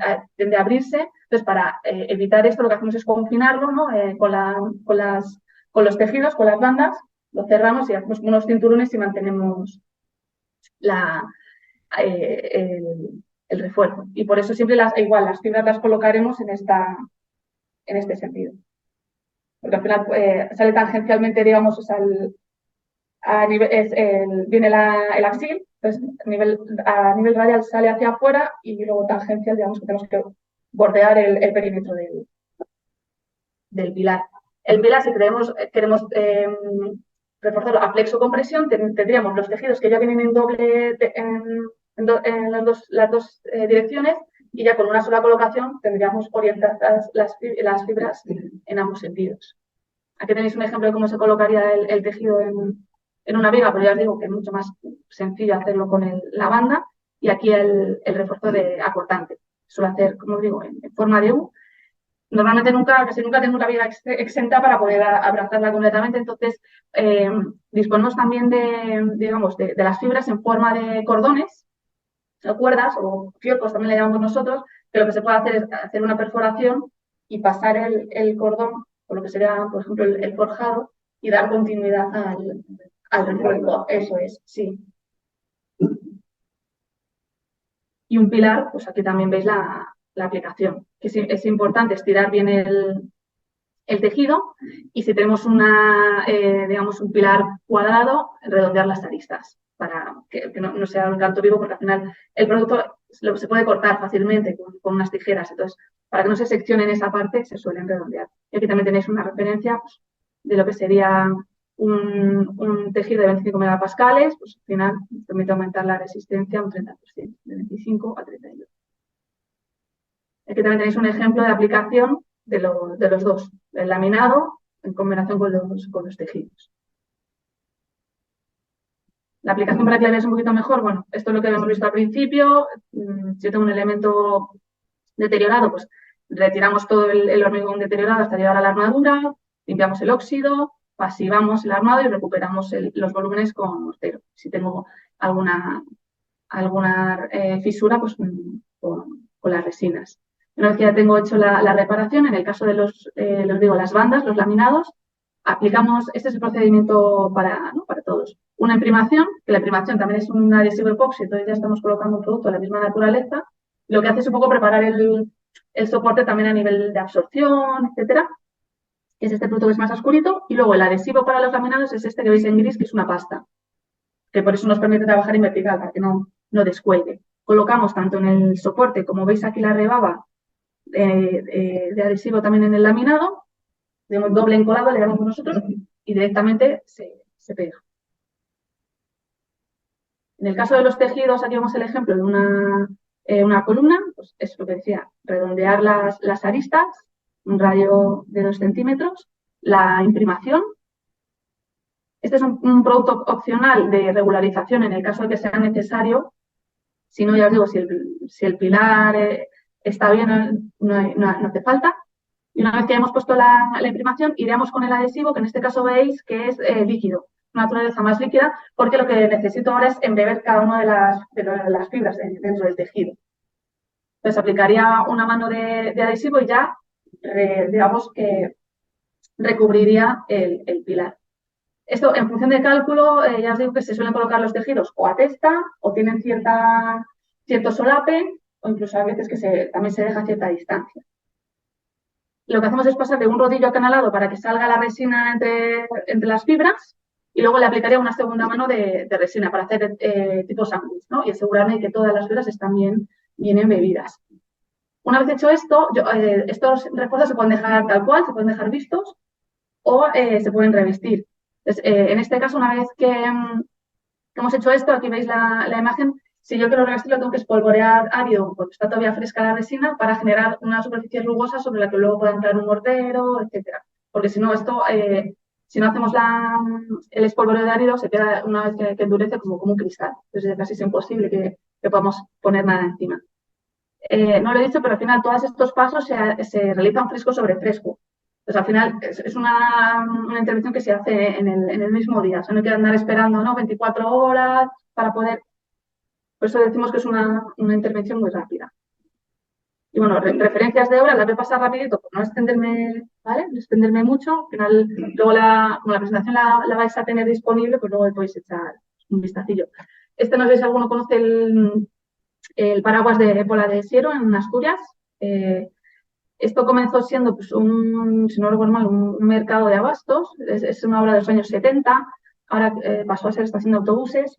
abrirse. Entonces, para evitar esto, lo que hacemos es confinarlo, ¿no? Con los tejidos, con las bandas, lo cerramos y hacemos unos cinturones y mantenemos el refuerzo. Y por eso siempre las fibras las colocaremos en este sentido. Porque al final sale tangencialmente, digamos, viene el axil, entonces a nivel radial sale hacia afuera y luego tangencial, digamos, que tenemos que bordear el perímetro del pilar. El pilar, si queremos reforzarlo a flexo compresión, tendríamos los tejidos que ya vienen en doble en las dos direcciones, y ya con una sola colocación tendríamos orientadas las fibras en ambos sentidos. Aquí tenéis un ejemplo de cómo se colocaría el tejido en una viga, pero ya os digo que es mucho más sencillo hacerlo con la banda, y aquí el refuerzo de acortante. Suele hacer, como digo, en forma de U. normalmente casi nunca tengo la vida exenta para poder abrazarla completamente. Entonces, disponemos también digamos, de las fibras en forma de cordones, o cuerdas, o fiocos también le llamamos nosotros, que lo que se puede hacer es hacer una perforación y pasar el cordón, o lo que sería, por ejemplo, el forjado, y dar continuidad al refuerzo. Eso es, sí. Y un pilar, pues aquí también veis la aplicación, que es importante estirar bien el tejido, y si tenemos digamos, un pilar cuadrado, redondear las aristas para que no sea un canto vivo, porque al final el producto se puede cortar fácilmente con unas tijeras. Entonces, para que no se seccione en esa parte, se suelen redondear. Y aquí también tenéis una referencia, pues, de lo que sería un tejido de 25 megapascales, pues al final permite aumentar la resistencia un 30%, de 25 a 32. Aquí también tenéis un ejemplo de aplicación de los dos, el laminado en combinación con los tejidos. La aplicación, para que la veáis un poquito mejor, bueno, esto es lo que habíamos visto al principio. Si yo tengo un elemento deteriorado, pues retiramos todo el hormigón deteriorado hasta llegar a la armadura, limpiamos el óxido, pasivamos el armado y recuperamos los volúmenes con mortero. Si tengo alguna fisura, pues con las resinas. Una vez que ya tengo hecho la reparación, en el caso de las bandas, los laminados, aplicamos, este es el procedimiento para todos. Una imprimación, que la imprimación también es un adhesivo epoxi, entonces ya estamos colocando un producto de la misma naturaleza. Lo que hace es un poco preparar el soporte también a nivel de absorción, etcétera. Es este producto que es más oscurito. Y luego el adhesivo para los laminados es este que veis en gris, que es una pasta, que por eso nos permite trabajar en vertical, para que no descuelgue. Colocamos tanto en el soporte, como veis aquí la rebaba de adhesivo también en el laminado, digamos doble encolado, le llamamos nosotros, y directamente se pega. En el caso de los tejidos, aquí vemos el ejemplo de una columna, pues es lo que decía, redondear las aristas, un radio de 2 centímetros, la imprimación. Este es un producto opcional de regularización en el caso de que sea necesario. Si no, ya os digo, si el pilar está bien, no hace falta. Y una vez que hemos puesto la imprimación, iremos con el adhesivo, que en este caso veis que es líquido, una naturaleza más líquida, porque lo que necesito ahora es embeber cada una de las fibras dentro del tejido. Entonces aplicaría una mano de adhesivo y ya, digamos que recubriría el pilar. Esto, en función de cálculo, ya os digo que se suelen colocar los tejidos o a testa, o tienen cierto solape, o incluso a veces que también se deja cierta distancia. Lo que hacemos es pasar de un rodillo acanalado para que salga la resina entre las fibras, y luego le aplicaría una segunda mano de resina para hacer tipo sándwich, ¿no? Y asegurarme que todas las fibras están bien embebidas. Una vez hecho esto, estos refuerzos se pueden dejar tal cual, se pueden dejar vistos, o se pueden revestir. Entonces, en este caso, una vez que hemos hecho esto, aquí veis la imagen, si yo quiero revestirlo, tengo que espolvorear árido porque está todavía fresca la resina, para generar una superficie rugosa sobre la que luego pueda entrar un mortero, etcétera. Porque si no, si no hacemos el espolvoreo de árido, se queda, una vez que endurece, como un cristal. Entonces casi es imposible que podamos poner nada encima. No lo he dicho, pero al final todos estos pasos se realizan fresco sobre fresco. Pues al final es una intervención que se hace en el mismo día. O sea, no hay que andar esperando 24 horas para poder. Por eso decimos que es una intervención muy rápida. Y bueno, referencias de obra, las voy a pasar rapidito por no extenderme, ¿vale? No extenderme mucho. Al final, luego como la presentación la vais a tener disponible, pues luego podéis echar un vistacillo. No sé si alguno conoce el paraguas de Épola de Siero en Asturias. Esto comenzó siendo, pues, si no recuerdo mal, un mercado de abastos. Es una obra de los años 70. Ahora pasó a ser estación de autobuses.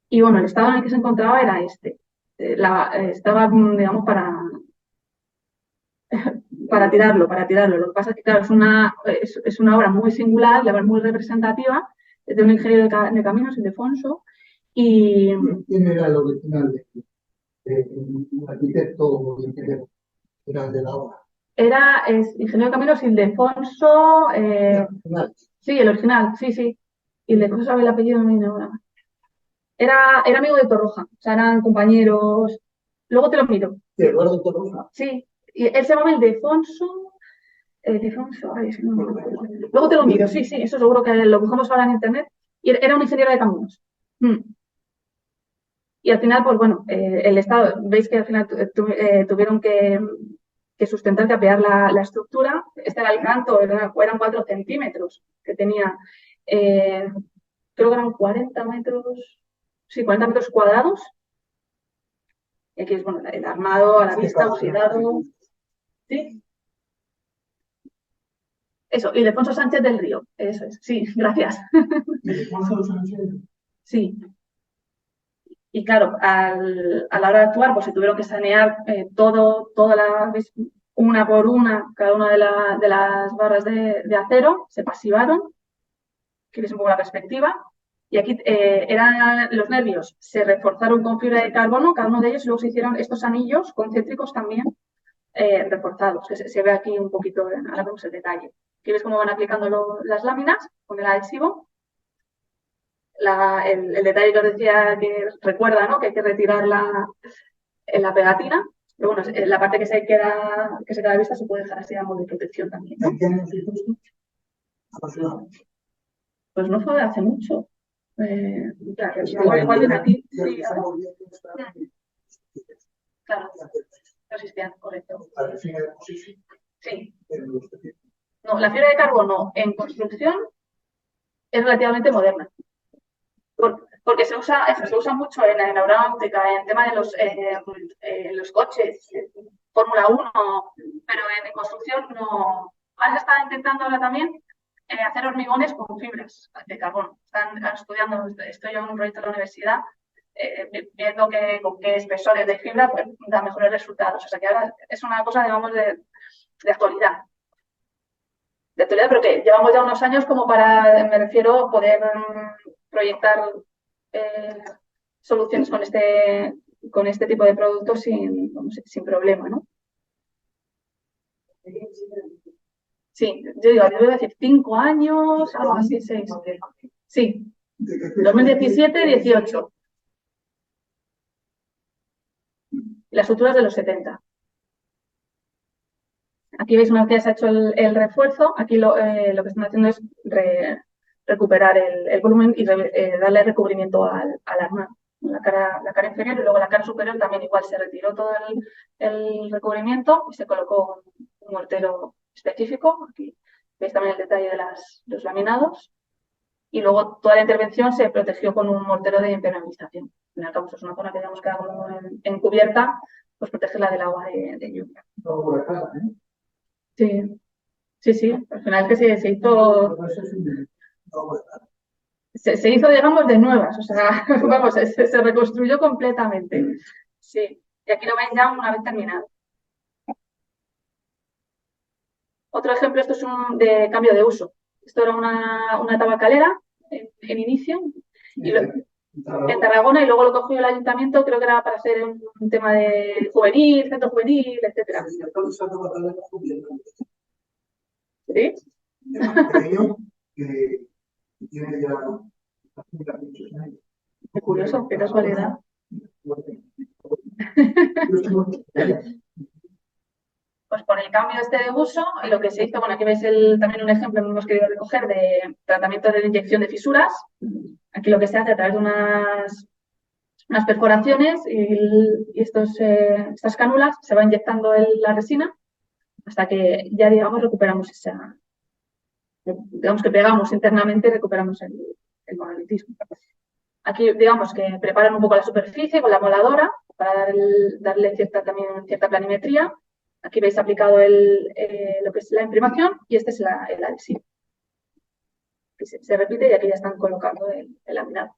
Y bueno, el estado en el que se encontraba era este. Estaba, digamos, para tirarlo. Lo que pasa es que, claro, es una obra muy singular, la verdad, muy representativa, de un ingeniero de caminos, Ildefonso. ¿Quién era el original un arquitecto era de la obra? Es ingeniero de caminos Ildefonso. Sí, el original, sí. Ildefonso, sabe el apellido, no viene ahora. Era amigo de Torroja, o sea, eran compañeros. Luego te lo miro. ¿De Eduardo Torroja? Sí, y él se llamaba Ildefonso. Difonso, ay, no me acuerdo. Luego te lo miro, sí, eso seguro que lo buscamos ahora en internet. Y era un ingeniero de caminos. Y al final, pues bueno, el Estado, veis que al final tuvieron que sustentar, que apear la estructura. Este era el canto, eran 4 centímetros que tenía, creo que eran 40 metros, sí, 40 metros cuadrados. Y aquí es, bueno, el armado a la vista, oxidado. ¿Sí? Eso, Ildefonso Sánchez del Río, eso es, sí, gracias. ¿Ildefonso Sánchez? Sí. Y claro, a la hora de actuar, pues se tuvieron que sanear una por una, cada una de las barras de acero, se pasivaron, que es un poco la perspectiva. Y aquí eran los nervios, se reforzaron con fibra de carbono, cada uno de ellos, y luego se hicieron estos anillos concéntricos también reforzados, que se ve aquí un poquito, ahora vemos el detalle. Aquí ves cómo van aplicando las láminas con el adhesivo. El detalle que os decía que recuerda, ¿no? Que hay que retirar la pegatina. Pero bueno, la parte que se queda a la vista se puede dejar así a modo de protección también, ¿no? ¿En qué año se hizo esto? Aproximadamente. Pues no fue hace mucho. Claro, igual desde aquí. Sí, claro, no existían, correcto. Sí. No, la fibra de carbono en construcción es relativamente moderna. Porque se usa mucho en aeronáutica, en tema de los coches, Fórmula 1, pero en construcción no. Ahora se está intentando también hacer hormigones con fibras de carbono. Están estudiando, estoy yo en un proyecto de la universidad, viendo con qué espesores de fibra pues, da mejores resultados. O sea que ahora es una cosa, digamos, de actualidad. De actualidad, pero que llevamos ya unos años como para, me refiero, poder proyectar soluciones con este tipo de productos sin problema, ¿no? Sí, yo digo, voy a decir 5 años, algo así, 6. Sí, 2017-18. Las estructuras de los 70. Aquí veis, una vez que se ha hecho el refuerzo, aquí lo que están haciendo es recuperar el volumen y darle recubrimiento al armado. La cara inferior y luego la cara superior también igual se retiró todo el recubrimiento y se colocó un mortero específico. Aquí veis también el detalle de los laminados. Y luego toda la intervención se protegió con un mortero de impermeabilización. En el caso es una zona que digamos queda como encubierta, pues protegerla del agua de lluvia. Sí. Al final que se hizo. Se hizo, digamos, de nuevas, o sea, vamos, se reconstruyó completamente. Sí, y aquí lo ven ya una vez terminado. Otro ejemplo, esto es de cambio de uso. Esto era una tabacalera en inicio, en Tarragona, y luego lo cogió el ayuntamiento, creo que era para hacer un tema de juvenil, centro juvenil, etcétera. ¿Sí? Tiene ya Qué curioso, qué casualidad. Pues por el cambio de uso, lo que se hizo, bueno, aquí veis también un ejemplo que hemos querido recoger de tratamiento de inyección de fisuras. Aquí lo que se hace a través de unas perforaciones y estas cánulas se va inyectando la resina hasta que ya, digamos, recuperamos digamos que pegamos internamente y recuperamos el monolitismo. Aquí, digamos, que preparan un poco la superficie con la moladora para darle cierta planimetría. Aquí veis aplicado lo que es la imprimación y este es el adhesivo. Que se repite y aquí ya están colocando el laminado.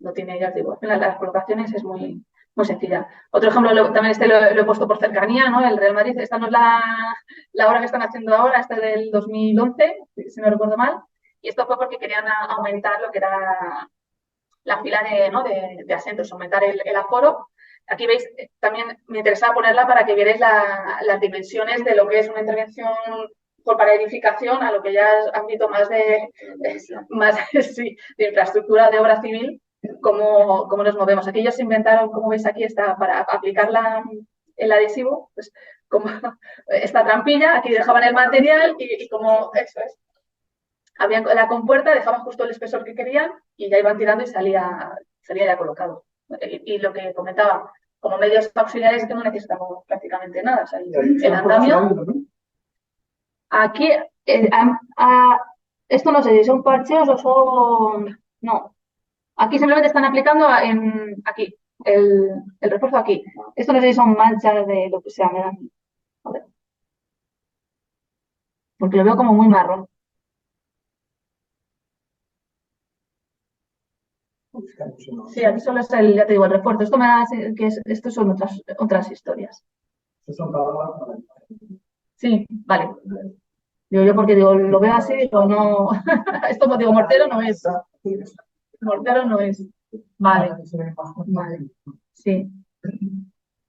No tiene, ya os digo, las colocaciones es muy sencilla. Otro ejemplo, también lo he puesto por cercanía, ¿no? El Real Madrid, esta no es la obra que están haciendo ahora, esta es del 2011, si no recuerdo mal, y esto fue porque querían aumentar lo que era la fila de asientos, aumentar el aforo. Aquí veis, también me interesaba ponerla para que vierais las dimensiones de lo que es una intervención para edificación a lo que ya es ámbito más de infraestructura de obra civil, cómo nos movemos. Aquí ellos se inventaron, como veis aquí, para aplicar el adhesivo, pues como esta trampilla, aquí dejaban el material y como eso es. Habían la compuerta, dejaban justo el espesor que querían y ya iban tirando y salía ya colocado. Y lo que comentaba, como medios auxiliares que no necesitamos prácticamente nada. O sea, el andamio. Aquí, esto no sé si son parcheos o son. No. Aquí simplemente están aplicando aquí, el refuerzo aquí. Esto no sé si son manchas de lo que sea, me dan. A ver. Porque lo veo como muy marrón. Sí, aquí solo es ya te digo, el refuerzo. Esto me da que estos son otras historias. Sí, vale. Digo yo porque digo, lo veo así, digo, no. Esto digo, mortero no es. Mortero no es. Vale. Vale. Sí.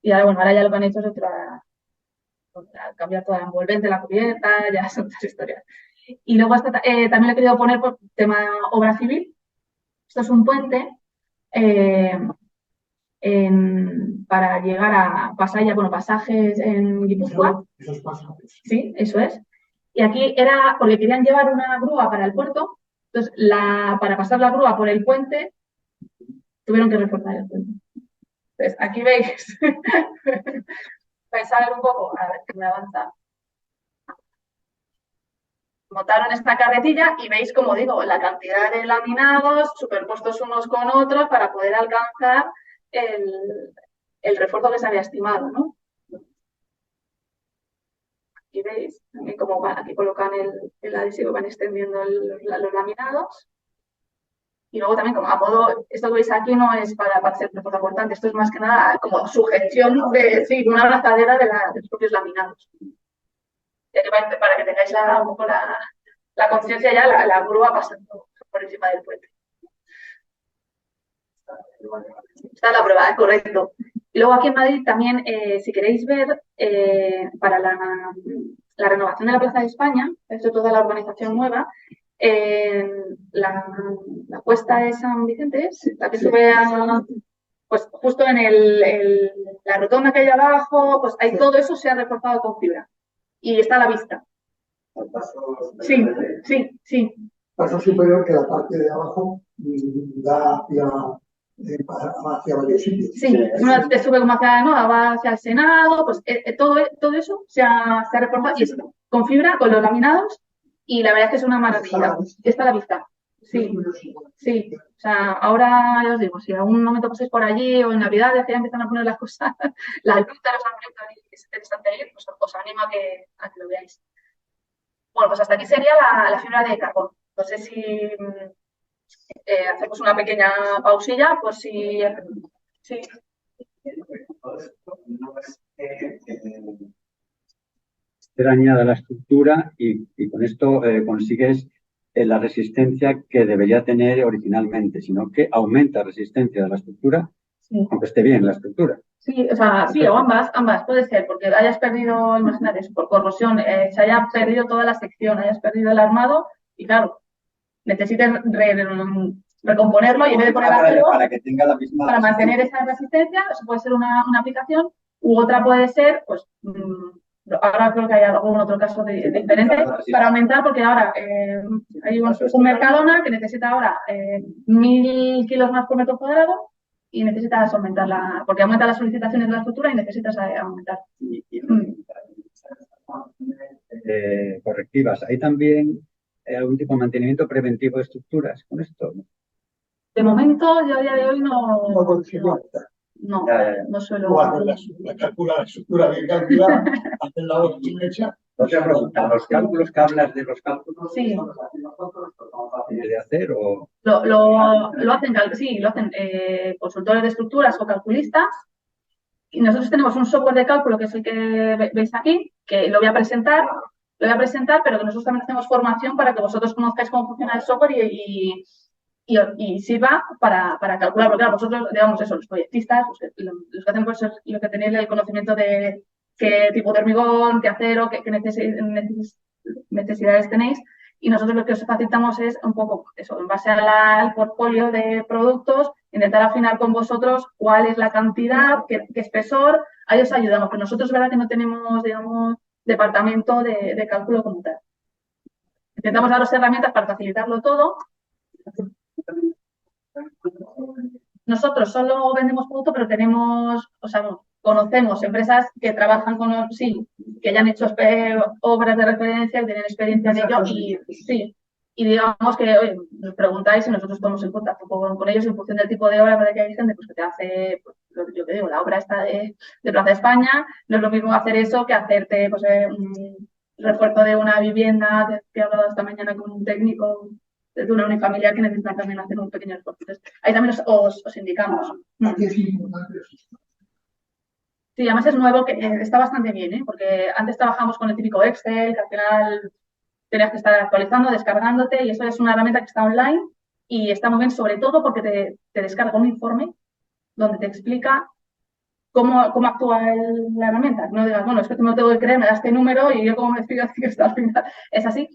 Y ahora, bueno, ahora ya lo que han hecho es cambiar toda la envolvente, la cubierta, ya son otras historias. Y luego también le he querido poner por tema obra civil. Esto es un puente para llegar a Pasaya, bueno, pasajes en Guipúzcoa. Esos pasajes. Sí, eso es. Y aquí era porque querían llevar una grúa para el puerto. Entonces, para pasar la grúa por el puente, tuvieron que reforzar el puente. Entonces, aquí veis, vais a ver un poco, a ver que me avanza. Montaron esta carretilla y veis, como digo, la cantidad de laminados superpuestos unos con otros para poder alcanzar el refuerzo que se había estimado, ¿no? Aquí veis, también como aquí colocan el adhesivo, van extendiendo los laminados. Y luego también, como a modo, esto que veis aquí no es para hacer refuerzo cortante, esto es más que nada como sujeción de, sí, una abrazadera de los propios laminados. Para que tengáis un poco la conciencia ya, la grúa pasando por encima del puente. Esta es la prueba, correcto. Y luego aquí en Madrid también, si queréis ver, para la renovación de la Plaza de España, esto toda la urbanización nueva, la cuesta de San Vicente, la que sube pues justo en la rotonda que hay abajo, pues hay todo eso se ha reforzado con fibra. Y está a la vista. Sí, sí, sí. Paso superior que la parte de abajo da hacia varios sitios. Sí, una te sube como va hacia el Senado, pues todo eso se ha reforzado y está con fibra, con los laminados, y la verdad es que es una maravilla. Está a la vista. Sí, sí. O sea, ahora ya os digo, si algún momento pasáis por allí o en Navidades que ya empiezan a poner las cosas, las luces los ambientes que es interesante ir, pues os animo a que lo veáis. Bueno, pues hasta aquí sería la fibra de carbón. No sé si hacemos una pequeña pausilla, por si... Sí. Esté dañada la estructura y con esto consigues la resistencia que debería tener originalmente, sino que aumenta la resistencia de la estructura, sí, aunque esté bien la estructura. Sí, o sea, sí, o ambas, puede ser, porque hayas perdido, imagínate, por corrosión, se haya perdido toda la sección, hayas perdido el armado y claro, necesites recomponerlo y en vez de poner acero, para que tenga la misma para mantener esa resistencia, eso puede ser una aplicación, u otra puede ser, pues, ahora creo que hay algún otro caso diferente, para aumentar, porque ahora hay un Mercadona que necesita ahora 1000 kilos más por metro cuadrado y necesitas aumentarla, porque aumenta las solicitaciones de la estructura y necesitas aumentar. Correctivas. ¿Hay también algún tipo de mantenimiento preventivo de estructuras con esto? De momento, yo a día de hoy no suelo. Calcula la estructura bien calculada, hacer la óptima hecha. No te preguntan, ¿los cálculos que hablas de los cálculos sí, son fáciles de hacer o...? Lo hacen consultores de estructuras o calculistas. Y nosotros tenemos un software de cálculo que es el que veis aquí, que lo voy a presentar, pero que nosotros también hacemos formación para que vosotros conozcáis cómo funciona el software y sirva para calcular, porque claro, vosotros, digamos eso, los proyectistas, los que hacen pues lo que tenéis el conocimiento de qué tipo de hormigón, qué acero, qué necesidades tenéis, y nosotros lo que os facilitamos es un poco eso, en base al portfolio de productos, intentar afinar con vosotros cuál es la cantidad, qué espesor, ahí os ayudamos, pero nosotros es verdad que no tenemos, digamos, departamento de cálculo como tal. Intentamos daros herramientas para facilitarlo todo. Nosotros solo vendemos producto, pero tenemos, o sea, conocemos empresas que trabajan con, sí, que ya han hecho obras de referencia, que tienen experiencia en ello y sí. Y digamos que, oye, nos preguntáis y nosotros estamos en contacto con ellos en función del tipo de obra, para que hay gente pues, que te hace, pues, lo que yo te digo, la obra esta de Plaza de España, no es lo mismo hacer eso que hacerte pues, un refuerzo de una vivienda, que he hablado esta mañana con un técnico de una unifamiliar que necesitan también hacer un pequeño esfuerzo. Entonces, ahí también os indicamos. Aquí es importante eso. Sí, además es nuevo, que está bastante bien, ¿eh? Porque antes trabajamos con el típico Excel, que al final tenías que estar actualizando, descargándote, y eso es una herramienta que está online y está muy bien, sobre todo porque te descarga un informe donde te explica cómo actúa la herramienta. No digas, bueno, es que tú me lo tengo que creer, me das este número y yo como me explico así que está al final. Es así.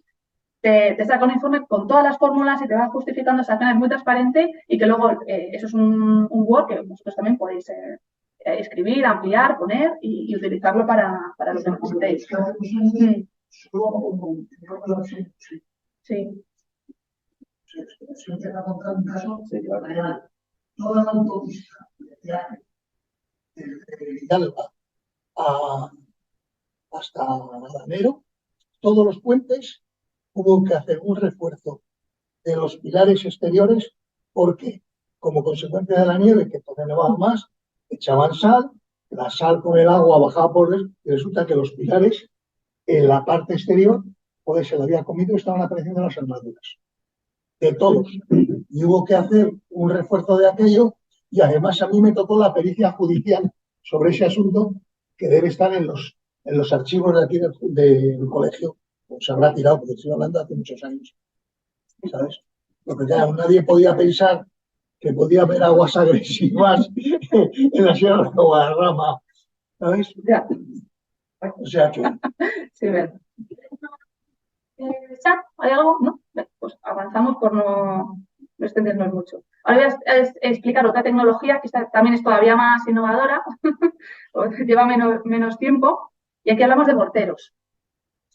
Te saca un informe con todas las fórmulas y te va justificando, o sea, es muy transparente y que luego eso es un Word que vosotros también podéis escribir, ampliar, poner y utilizarlo para lo que necesitéis. Sí. Siempre va a contar un caso real. Toda la autopista de viaje desde Villalba hasta Granero, todos los puentes hubo que hacer un refuerzo de los pilares exteriores porque, como consecuencia de la nieve, que entonces nevaba más, echaban sal, la sal con el agua bajaba por él y resulta que los pilares en la parte exterior, pues se lo había comido y estaban apareciendo las armaduras. De todos. Y hubo que hacer un refuerzo de aquello y además a mí me tocó la pericia judicial sobre ese asunto que debe estar en los archivos de aquí del colegio. Pues se habrá tirado, porque estoy hablando hace muchos años. ¿Sabes? Porque claro, nadie podía pensar que podía haber aguas agresivas en la Sierra de Guadarrama. ¿Sabes? Ya. O sea que... Sí, verdad. ¿Hay algo? ¿No? Pues avanzamos por no extendernos mucho. Ahora voy a explicar otra tecnología que también es todavía más innovadora, lleva menos tiempo, y aquí hablamos de morteros.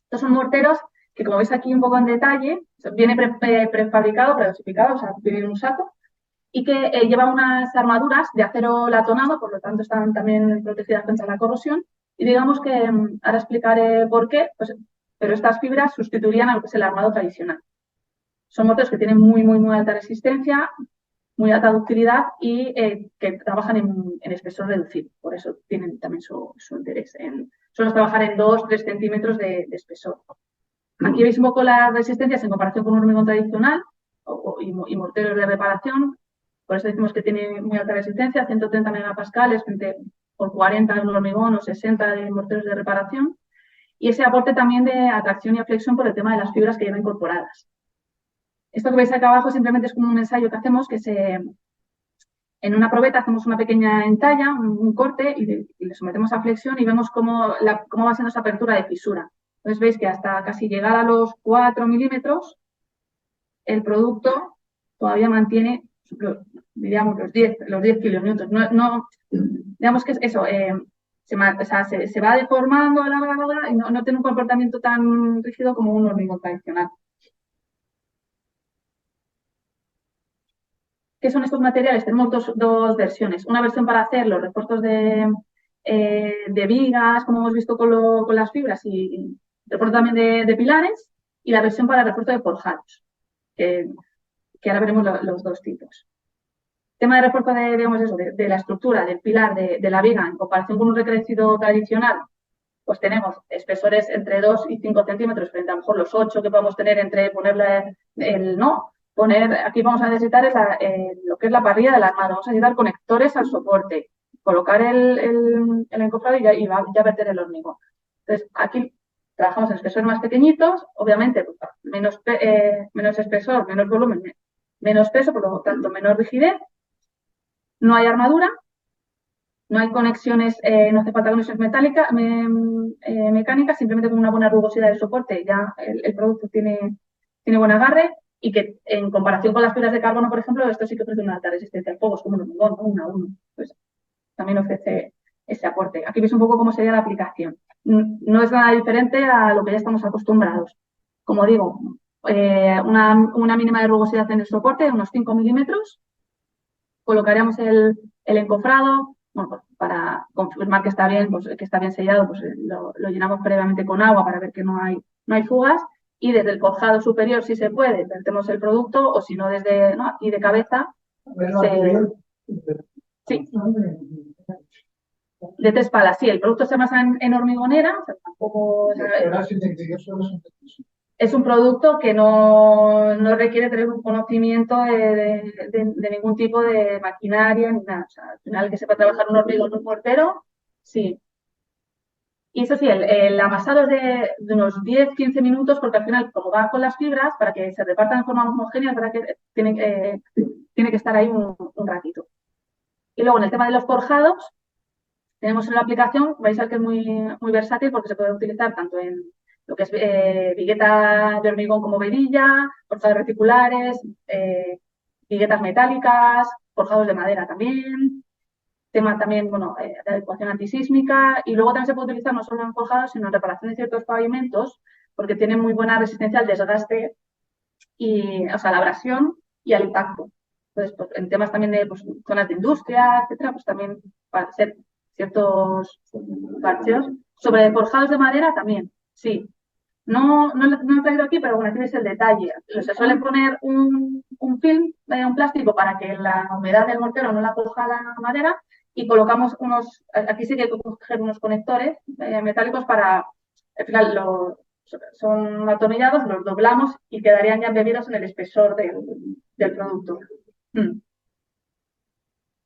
Estos son morteros que, como veis aquí un poco en detalle, viene prefabricado, predosificado, o sea, viene en un saco, y que lleva unas armaduras de acero latonado, por lo tanto están también protegidas contra la corrosión. Y digamos que, ahora explicaré por qué, pues, pero estas fibras sustituirían a lo que es el armado tradicional. Son morteros que tienen muy alta resistencia, muy alta ductilidad y que trabajan en espesor reducido. Por eso tienen también su interés. Suelen trabajar en 2-3 centímetros de espesor. Aquí veis un poco las resistencias en comparación con un hormigón tradicional y morteros de reparación. Por eso decimos que tiene muy alta resistencia, 130 megapascales frente por 40 de un hormigón o 60 de morteros de reparación. Y ese aporte también de atracción y flexión por el tema de las fibras que llevan incorporadas. Esto que veis acá abajo simplemente es como un ensayo que hacemos, que en una probeta hacemos una pequeña entalla, un corte, y le sometemos a flexión y vemos cómo va siendo esa apertura de fisura. Entonces veis que hasta casi llegar a los 4 milímetros, el producto todavía mantiene, diríamos, los 10 kilonewtons. No, digamos que es eso, se va deformando y no tiene un comportamiento tan rígido como un hormigón tradicional. ¿Qué son estos materiales? Tenemos dos versiones. Una versión para hacer los refuerzos de vigas, como hemos visto con las fibras, y refuerzo también de pilares, y la versión para el refuerzo de forjados, que ahora veremos los dos tipos. Tema de refuerzo de la estructura, del pilar, de la viga, en comparación con un recrecido tradicional, pues tenemos espesores entre 2 y 5 centímetros frente a lo mejor los 8 que podemos tener entre ponerle aquí vamos a necesitar lo que es la parrilla del armado, vamos a necesitar conectores al soporte, colocar el encofrado y ya verter el hormigón. Entonces, aquí trabajamos en espesores más pequeñitos, obviamente pues, menos espesor, menos volumen, menos peso, por lo tanto menor rigidez, no hay armadura, no hay conexiones, no hace falta conexiones mecánicas, simplemente con una buena rugosidad del soporte ya el producto tiene buen agarre. y que en comparación con las fibras de carbono, por ejemplo, esto sí que ofrece una alta resistencia al fuego, es como un hormigón, ¿no? 1 a 1. Pues también ofrece ese aporte. Aquí veis un poco cómo sería la aplicación. No es nada diferente a lo que ya estamos acostumbrados. Como digo, una mínima de rugosidad en el soporte de unos 5 milímetros. Colocaríamos el encofrado, bueno, pues para confirmar que está bien, pues, que está bien sellado, pues lo llenamos previamente con agua para ver que no hay fugas. Y desde el forjado superior, si se puede, vertemos el producto, o si no, desde aquí de cabeza, sí, de 3 palas. Sí, el producto se basa en hormigonera, o sea, tampoco es un producto que no requiere tener un conocimiento de ningún tipo de maquinaria ni nada. O sea, al final, que sepa trabajar un hormigón, un mortero, sí. Y eso sí, el amasado es de unos 10-15 minutos, porque al final, como va con las fibras, para que se repartan de forma homogénea, para que tiene que estar ahí un ratito. Y luego, en el tema de los forjados, tenemos en la aplicación, vais a ver que es muy versátil, porque se puede utilizar tanto en lo que es vigueta de hormigón como vedilla, forjados reticulares, viguetas metálicas, forjados de madera también. Tema también, bueno, de adecuación antisísmica, y luego también se puede utilizar no solo en forjados, sino en reparación de ciertos pavimentos, porque tienen muy buena resistencia al desgaste y, o sea, a la abrasión y al impacto. Entonces, pues, en temas también de pues, zonas de industria, etcétera, pues también para hacer ciertos parcheos. Sobre forjados de madera también, sí. No lo he traído aquí, pero bueno, aquí es el detalle. Se suele poner un film, un plástico, para que la humedad del mortero no la coja la madera, y colocamos aquí sí que hay que coger unos conectores metálicos para, al final son atornillados, los doblamos y quedarían ya embebidos en el espesor del producto.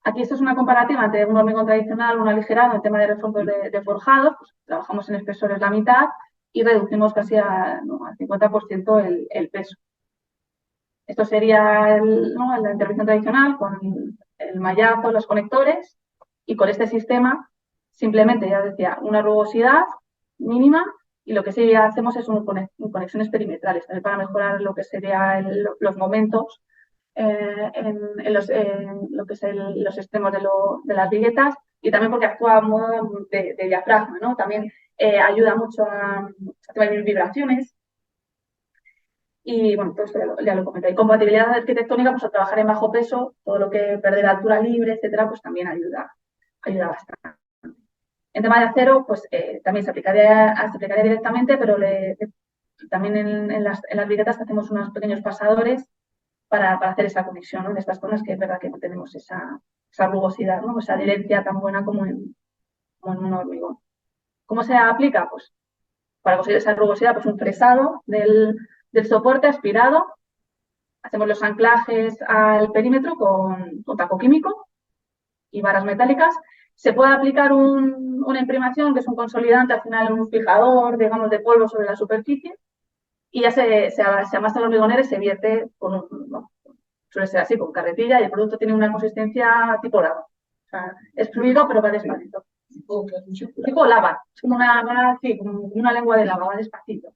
Aquí esto es una comparativa entre un hormigón tradicional, un aligerado, en el tema de refuerzos de forjados, pues trabajamos en espesores la mitad y reducimos casi al 50% el peso. Esto sería la intervención tradicional con el mallazo, los conectores, y con este sistema simplemente, ya decía, una rugosidad mínima, y lo que sí hacemos es conexiones perimetrales, también para mejorar lo que serían los momentos en lo que es los extremos de las viguetas, y también porque actúa a modo de diafragma, ¿no? También ayuda mucho a tener vibraciones. Y bueno, todo esto ya lo comenté. Y compatibilidad arquitectónica, pues al trabajar en bajo peso, todo lo que perder altura libre, etcétera, pues también ayuda bastante. En tema de acero, pues también se aplicaría directamente, pero también en las viguetas hacemos unos pequeños pasadores para hacer esa conexión, ¿no? En estas zonas que es verdad que no tenemos esa rugosidad, ¿no? Esa adherencia tan buena como en un hormigón. ¿Cómo se aplica? Pues para conseguir esa rugosidad, pues un fresado del soporte aspirado. Hacemos los anclajes al perímetro con taco químico y varas metálicas. Se puede aplicar una imprimación, que es un consolidante, al final un fijador, digamos, de polvo sobre la superficie, y ya se amasa el hormigonero y se vierte suele ser así, con carretilla, y el producto tiene una consistencia tipo lava. O sea, es fluido, pero va despacito. Tipo lava, es como como una lengua de lava, va despacito.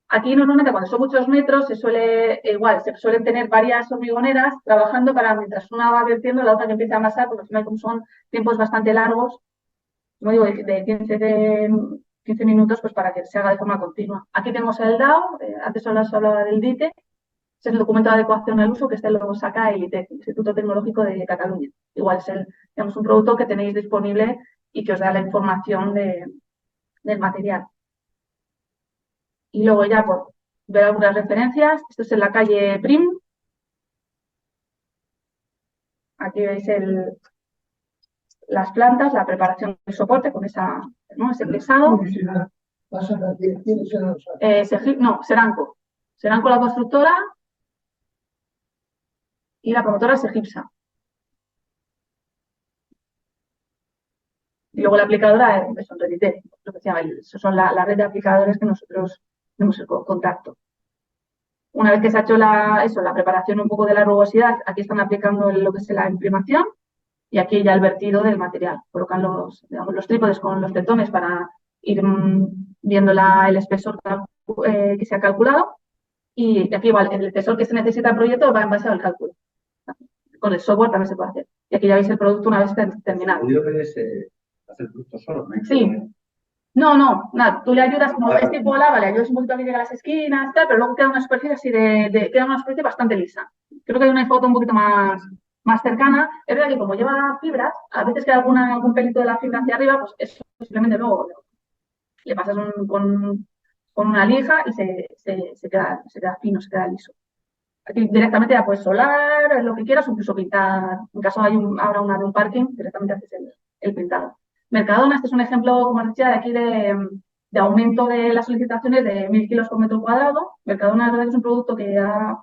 Aquí normalmente cuando son muchos metros se suelen tener varias hormigoneras trabajando para, mientras una va vertiendo, la otra que empieza a amasar, porque al final, como son tiempos bastante largos, como digo, de 15 minutos, pues para que se haga de forma continua. Aquí tenemos el DAO, antes os hablaba del DITE, es el documento de adecuación al uso, que lo saca el ITEC, Instituto Tecnológico de Cataluña. Igual es digamos, un producto que tenéis disponible y que os da la información del material. Y luego ya por ver algunas referencias, esto es en la calle Prim. Aquí veis las plantas, la preparación del soporte con ese presado. Seranco. Seranco la constructora y la promotora es Egipsa. Y luego la aplicadora es Redite, lo que se llama, son la red de aplicadores que nosotros tenemos el contacto. Una vez que se ha hecho la preparación un poco de la rugosidad, aquí están aplicando lo que es la imprimación, y aquí ya el vertido del material. Colocan los trípodes con los tetones para ir viendo el espesor que se ha calculado, Y aquí igual, el espesor que se necesita el proyecto va en base al cálculo. Con el software también se puede hacer. Y aquí ya veis el producto una vez terminado. Yo que es hacer el producto solo, ¿no? Sí. No, nada, tú le ayudas, como es tipo lava, le ayudas un poquito a que llegue a las esquinas, tal, pero luego queda una superficie así queda una superficie bastante lisa. Creo que hay una foto un poquito más cercana. Es verdad que como lleva fibras, a veces queda algún pelito de la fibra hacia arriba, pues eso simplemente luego le pasas con una lija y se queda fino, se queda liso. Aquí directamente ya puedes solar, lo que quieras, o incluso pintar. En caso habrá una de un parking, directamente haces el pintado. Mercadona, este es un ejemplo, como os decía, de aquí de aumento de las solicitaciones de 1.000 kilos por metro cuadrado. Mercadona, la verdad, es un producto que ha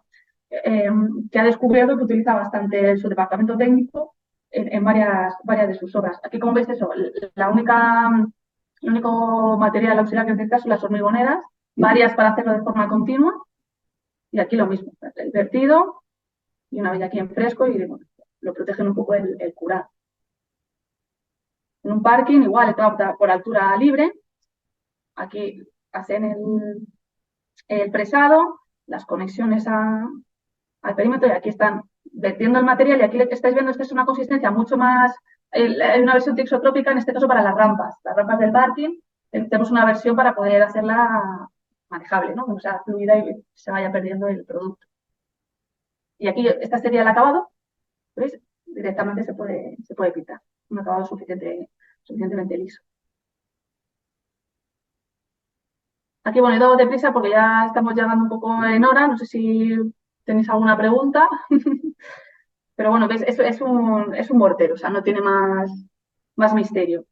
descubierto y que utiliza bastante su departamento técnico en varias de sus obras. Aquí, como veis, eso, el único material auxiliar que necesitas son las hormigoneras, varias para hacerlo de forma continua. Y aquí lo mismo, el vertido y una vez aquí en fresco y bueno, lo protegen un poco el curado. En un parking igual está por altura libre. Aquí hacen el presado, las conexiones al perímetro y aquí están vertiendo el material y aquí lo que estáis viendo es una consistencia mucho más, hay una versión tixotrópica en este caso para las rampas del parking. Tenemos una versión para poder hacerla manejable, ¿no? Que no sea fluida y se vaya perdiendo el producto. Y aquí, este sería el acabado, ¿veis? Directamente se puede pintar. Un acabado suficientemente liso. Aquí, bueno, he dado deprisa porque ya estamos llegando un poco en hora. No sé si tenéis alguna pregunta. Pero bueno, ¿veis? Es un mortero, o sea, no tiene más misterio.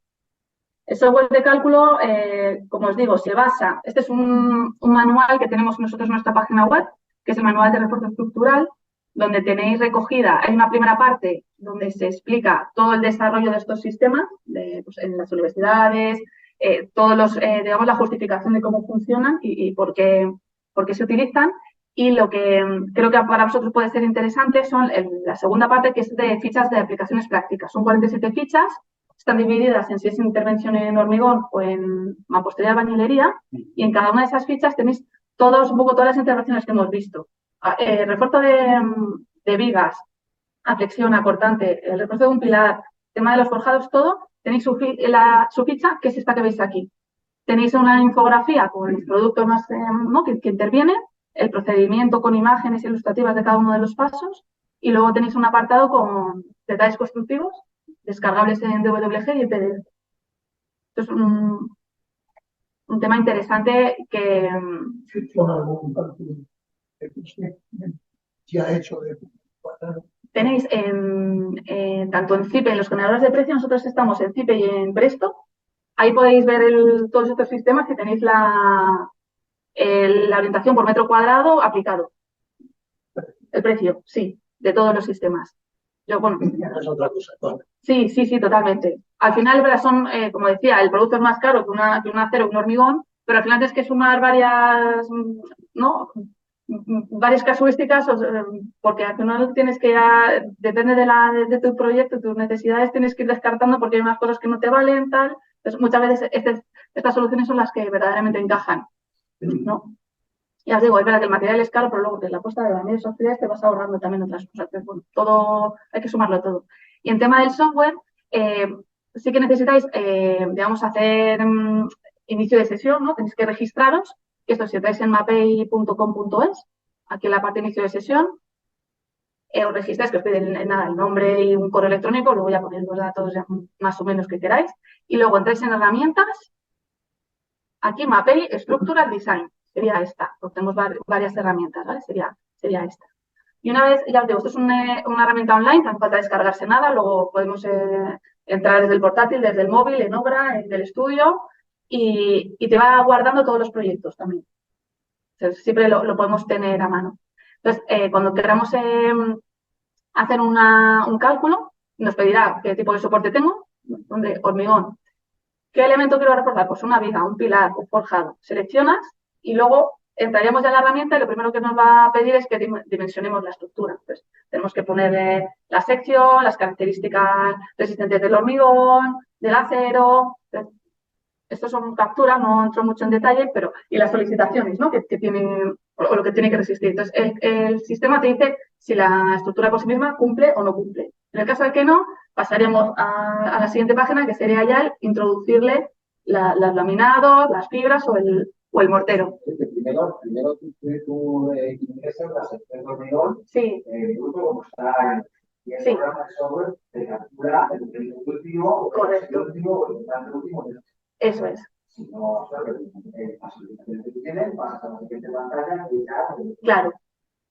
El software de cálculo, como os digo, se basa. Este es un manual que tenemos nosotros en nuestra página web, que es el manual de refuerzo estructural, donde tenéis recogida, hay una primera parte donde se explica todo el desarrollo de estos sistemas pues, en las universidades, digamos, la justificación de cómo funcionan y por qué se utilizan. Y lo que creo que para vosotros puede ser interesante son la segunda parte, que es de fichas de aplicaciones prácticas. Son 47 fichas, están divididas en si es intervención en hormigón o en mampostería de albañilería, y en cada una de esas fichas tenéis un poco todas las intervenciones que hemos visto. Refuerzo de vigas, a flexión, a cortante, el refuerzo de un pilar, tema de los forjados, todo, tenéis su ficha, que es esta que veis aquí. Tenéis una infografía con los productos más ¿no? que intervienen, el procedimiento con imágenes ilustrativas de cada uno de los pasos, y luego tenéis un apartado con detalles constructivos, descargables en DWG y en PDF. Esto es un tema interesante que... ¿Con algún cálculo que usted ya ha hecho de cuadrado? Tenéis tanto en CIPE, en los generadores de precio, nosotros estamos en CIPE y en Presto. Ahí podéis ver todos estos sistemas que tenéis la orientación por metro cuadrado aplicado. El precio, sí, de todos los sistemas. Bueno, es otra cosa. Vale. Sí, totalmente. Al final, son, como decía, el producto es más caro que un acero o un hormigón, pero al final tienes que sumar varias casuísticas, porque al final tienes que, depende de tu proyecto, tus necesidades, tienes que ir descartando porque hay unas cosas que no te valen, tal. Entonces, muchas veces estas soluciones son las que verdaderamente encajan, ¿no? Ya os digo, es verdad que el material es caro, pero luego que la puesta de baños sociales te vas ahorrando también otras cosas. Entonces, bueno, todo, hay que sumarlo todo. Y en tema del software, sí que necesitáis, digamos, hacer inicio de sesión, ¿no? Tenéis que registraros, que esto si entráis en mapei.com.es, aquí en la parte de inicio de sesión, os registráis, que os piden nada, el nombre y un correo electrónico, luego ya ponéis los datos ya más o menos que queráis, y luego entráis en herramientas, aquí Mapei Structural Design, sería esta, pues tenemos varias herramientas, ¿vale? Sería esta. Y una vez, ya os digo, esto es una herramienta online, no hace falta descargarse nada, luego podemos entrar desde el portátil, desde el móvil, en obra, en el estudio, y te va guardando todos los proyectos también. Entonces, siempre lo podemos tener a mano. Entonces, cuando queramos hacer un cálculo, nos pedirá qué tipo de soporte tengo, donde hormigón. ¿Qué elemento quiero reforzar? Pues una viga, un pilar, un forjado. Seleccionas y luego entraremos ya en la herramienta y lo primero que nos va a pedir es que dimensionemos la estructura. Pues tenemos que poner la sección, las características resistentes del hormigón, del acero. Estos son capturas, no entro mucho en detalle, pero y las solicitaciones, ¿no? que tiene o lo que tiene que resistir. Entonces, el sistema te dice si la estructura por sí misma cumple o no cumple. En el caso de que no, pasaríamos a la siguiente página, que sería ya los laminados, las fibras o el mortero. Primero tú ingresas la sección de hormigón, Sí. bruto como está y el Sí. programa de software te captura el último, Correcto. el último o el último. Eso es. Si no sabes las soluciones que tú tienes, vas a la siguiente pantalla y ya. Claro.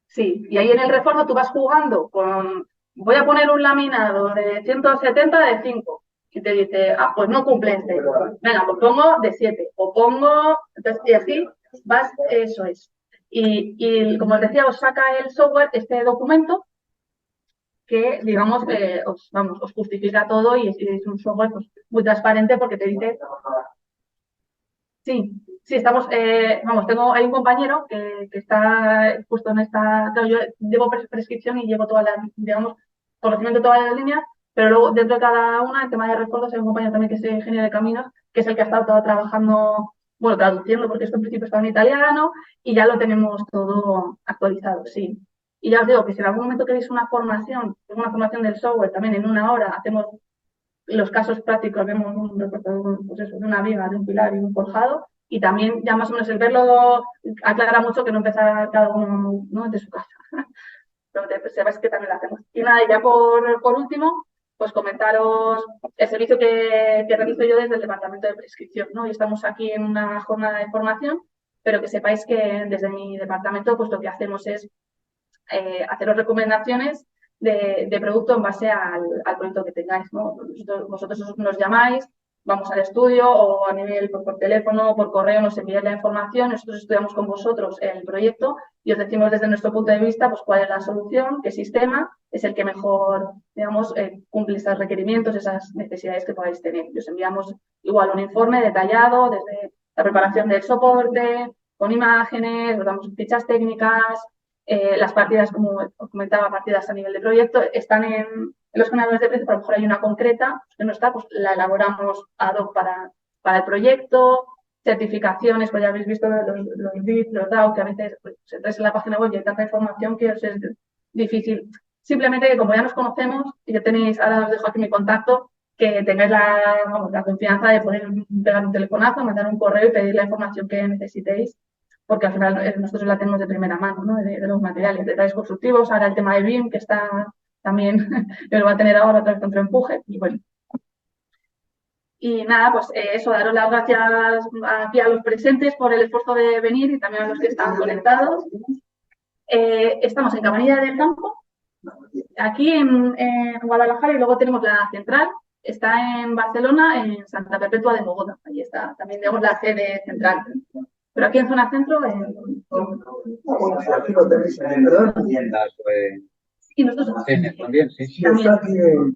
Sí, y ahí en el refuerzo tú vas jugando con, voy a poner un laminado de 170 de 5 y te dice, pues no cumple este. Venga, pues pongo de 7 o pongo, entonces, y así vas, eso es. Y como os decía, os saca el software este documento que, digamos, os justifica todo y es un software pues, muy transparente porque te dice. Sí, sí, hay un compañero que está justo en esta, claro, yo llevo prescripción y llevo todas las, digamos, conocimiento de todas las líneas, pero luego dentro de cada una, el tema de recuerdos, hay un compañero también que es ingeniero de caminos, que es el que ha estado todo trabajando, bueno, traduciendo, porque esto en principio estaba en italiano y ya lo tenemos todo actualizado, sí. Y ya os digo que si en algún momento queréis una formación del software, también en una hora hacemos los casos prácticos, vemos un reportado pues eso, de una viga, de un pilar y un forjado, y también ya más o menos el verlo aclara mucho que no empezar cada uno, ¿no?, de su casa. Pero sepáis que también lo hacemos. Y nada, y ya por último, pues comentaros el servicio que realizo yo desde el departamento de prescripción, ¿no? Y estamos aquí en una jornada de formación, pero que sepáis que desde mi departamento pues lo que hacemos es haceros recomendaciones de producto en base al proyecto que tengáis, ¿no? Vosotros nos llamáis, vamos al estudio o a nivel por teléfono o por correo nos enviáis la información, nosotros estudiamos con vosotros el proyecto y os decimos desde nuestro punto de vista pues cuál es la solución, qué sistema es el que mejor, digamos, cumple esos requerimientos, esas necesidades que podáis tener. Y os enviamos igual un informe detallado desde la preparación del soporte, con imágenes, os damos fichas técnicas. Las partidas, como os comentaba, partidas a nivel de proyecto, están en los generadores de precios, pero a lo mejor hay una concreta que no está, pues la elaboramos ad hoc para el proyecto, certificaciones, pues ya habéis visto los BIT, los DAO, que a veces pues, entráis en la página web y hay tanta información que os es difícil. Simplemente que como ya nos conocemos y ya tenéis, ahora os dejo aquí mi contacto, que tengáis la confianza de poder pegar un telefonazo, mandar un correo y pedir la información que necesitéis, porque al final nosotros la tenemos de primera mano, ¿no? De los materiales, detalles constructivos, ahora el tema de BIM, que está también, lo va a tener ahora otra vez contra empuje, y bueno. Y nada, pues eso, daros las gracias aquí a los presentes por el esfuerzo de venir y también a los que están conectados. Estamos en Cabanilla del Campo, aquí en Guadalajara, y luego tenemos la central, está en Barcelona, en Santa Perpetua de Mogoda, ahí está también, digamos, la sede central. Pero aquí en zona centro. Aquí lo tenéis en tiendas. Y nosotros también, sí. También.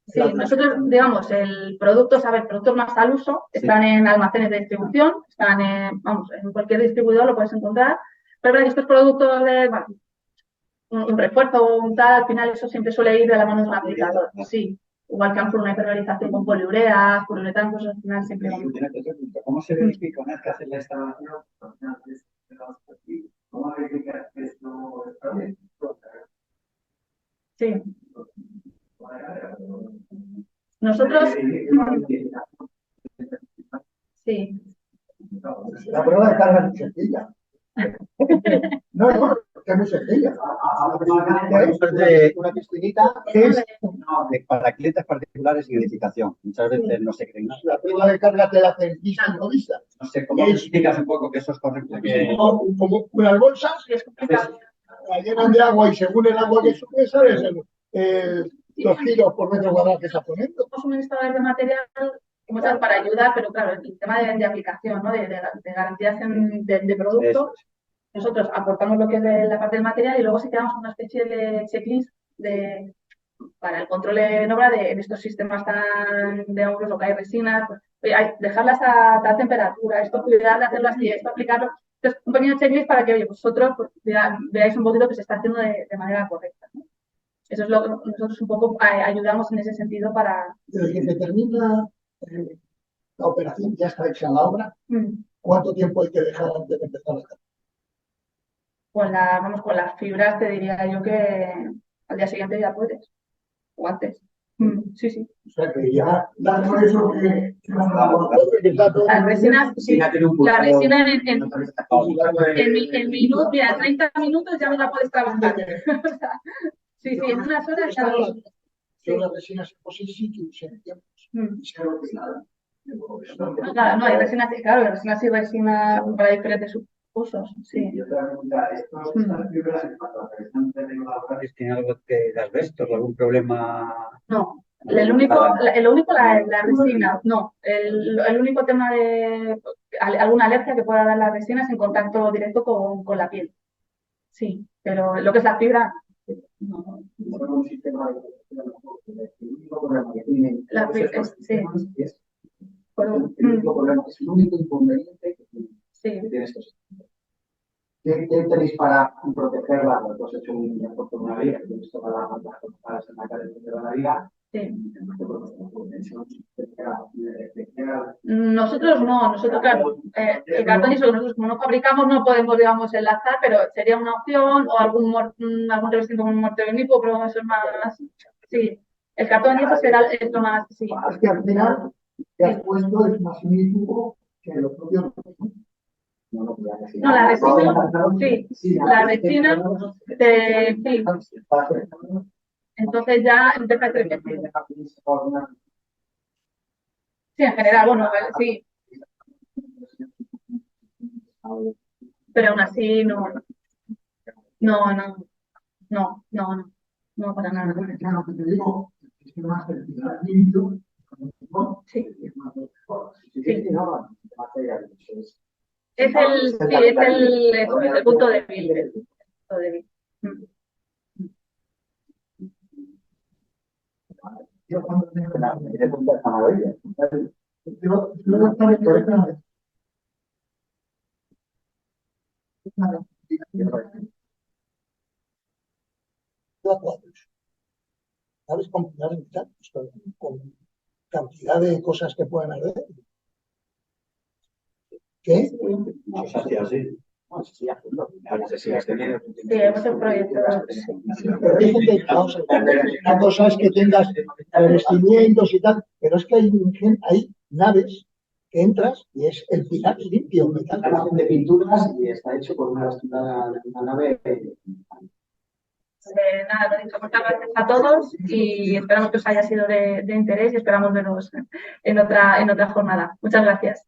Sí, nosotros, digamos, productos más al uso, están en almacenes de distribución, están en cualquier distribuidor lo puedes encontrar. Pero estos productos de un refuerzo o un tal, al final eso siempre suele ir de la mano de un aplicador. Sí. Igual que a lo mejor una hipervalorización con poliurea, poliuretano, pues al final siempre va. ¿Cómo se verifica una vez que haces la instalación? ¿Cómo verificas que esto está bien? Sí. Nosotros. Sí. La prueba de carga es muy sencilla. No, es muy sencilla. Una piscinita es para clientes particulares y edificación. Muchas veces no se creen. La prueba de carga te la hacen vista y no vista. No sé cómo explicas un poco que eso es correcto. Como unas bolsas, la llenan de agua y según el agua que sube, sabes los kilos por metro cuadrado que está poniendo. Somos suministradores de material para ayudar, pero claro, el tema de aplicación, ¿no? de garantías de producto. Nosotros aportamos lo que es de la parte del material y luego sí quedamos una especie de checklist para el control en obra de estos sistemas tan de ahorros, lo que hay resinas, pues, dejarlas a tal temperatura, esto cuidar de hacerlo así, esto aplicarlo. Entonces, un pequeño checklist para que vosotros pues, veáis un poquito que se está haciendo de manera correcta, ¿no? Eso es lo que nosotros un poco ayudamos en ese sentido para. Desde que se termina la operación, ya está hecha la obra, ¿cuánto tiempo hay que dejar antes de empezar a hacer? vamos, con las fibras te diría yo que al día siguiente ya puedes, o antes. Sí, sí. O sea que ya por eso que está todo Las resinas, sí, Ya tiene un la pulsado. resina en minutos, mira, 30 minutos ya no la puedes trabajar. Sí, sí, en unas horas ya lo... Yo las resinas epoxi que usé en tiempos. Y sé lo que es nada. No, claro, no, hay resinas, claro, hay resinas y resinas para diferentes usos, sí. Y otra pregunta, estas fibras en cuanto a la presión de ¿tiene algo de asbestos o algún problema? No, el único, la resina, no. El único tema de alguna alergia que pueda dar la resina es en contacto directo con la piel. Sí, pero lo que es la fibra, no. Un sistema de el único problema que tiene La fibra, sí. es Por- el único problema, es el único inconveniente sí. que tiene estos sistemas. ¿Qué tenéis para protegerla? Porque os he hecho un reporte de una vía, que tienes todas las en la calle de la vía. Sí. Nosotros no, nosotros claro, el cartón y eso que nosotros como no fabricamos no podemos, digamos, enlazar, pero sería una opción o algún revestimiento con un mortero único, pero eso es más, sí, el cartón y eso será lo más, sí. Es que al final te has puesto es más magnífico que lo propio. No, la resina, sí, la resina, sí, entonces ya empieza a crecer. Sí, en general, bueno, sí, pero aún así no, no, no, no, no, no, no para nada. Lo que te digo es que más limpio, sí. Es el punto débil. El punto débil. yo cuando tengo la de punta de maravilla. yo directamente cuadros. ¿Sabes? Combinar en mitad, pues, con cantidad de cosas que pueden haber. ¿Qué? Eso se hacía así. No, se sigue haciendo. Ahora se sigue haciendo. Sí, hay muchos proyectos. Pero fíjate, vamos a ver, una cosa es que tengas revestimientos y tal, pero es que hay naves que entras y es el pilar limpio, metal. De pinturas y está hecho por una nave. Nada, lo dicho, muchas gracias a todos y esperamos que os haya sido de interés y esperamos veros en otra jornada. Muchas gracias.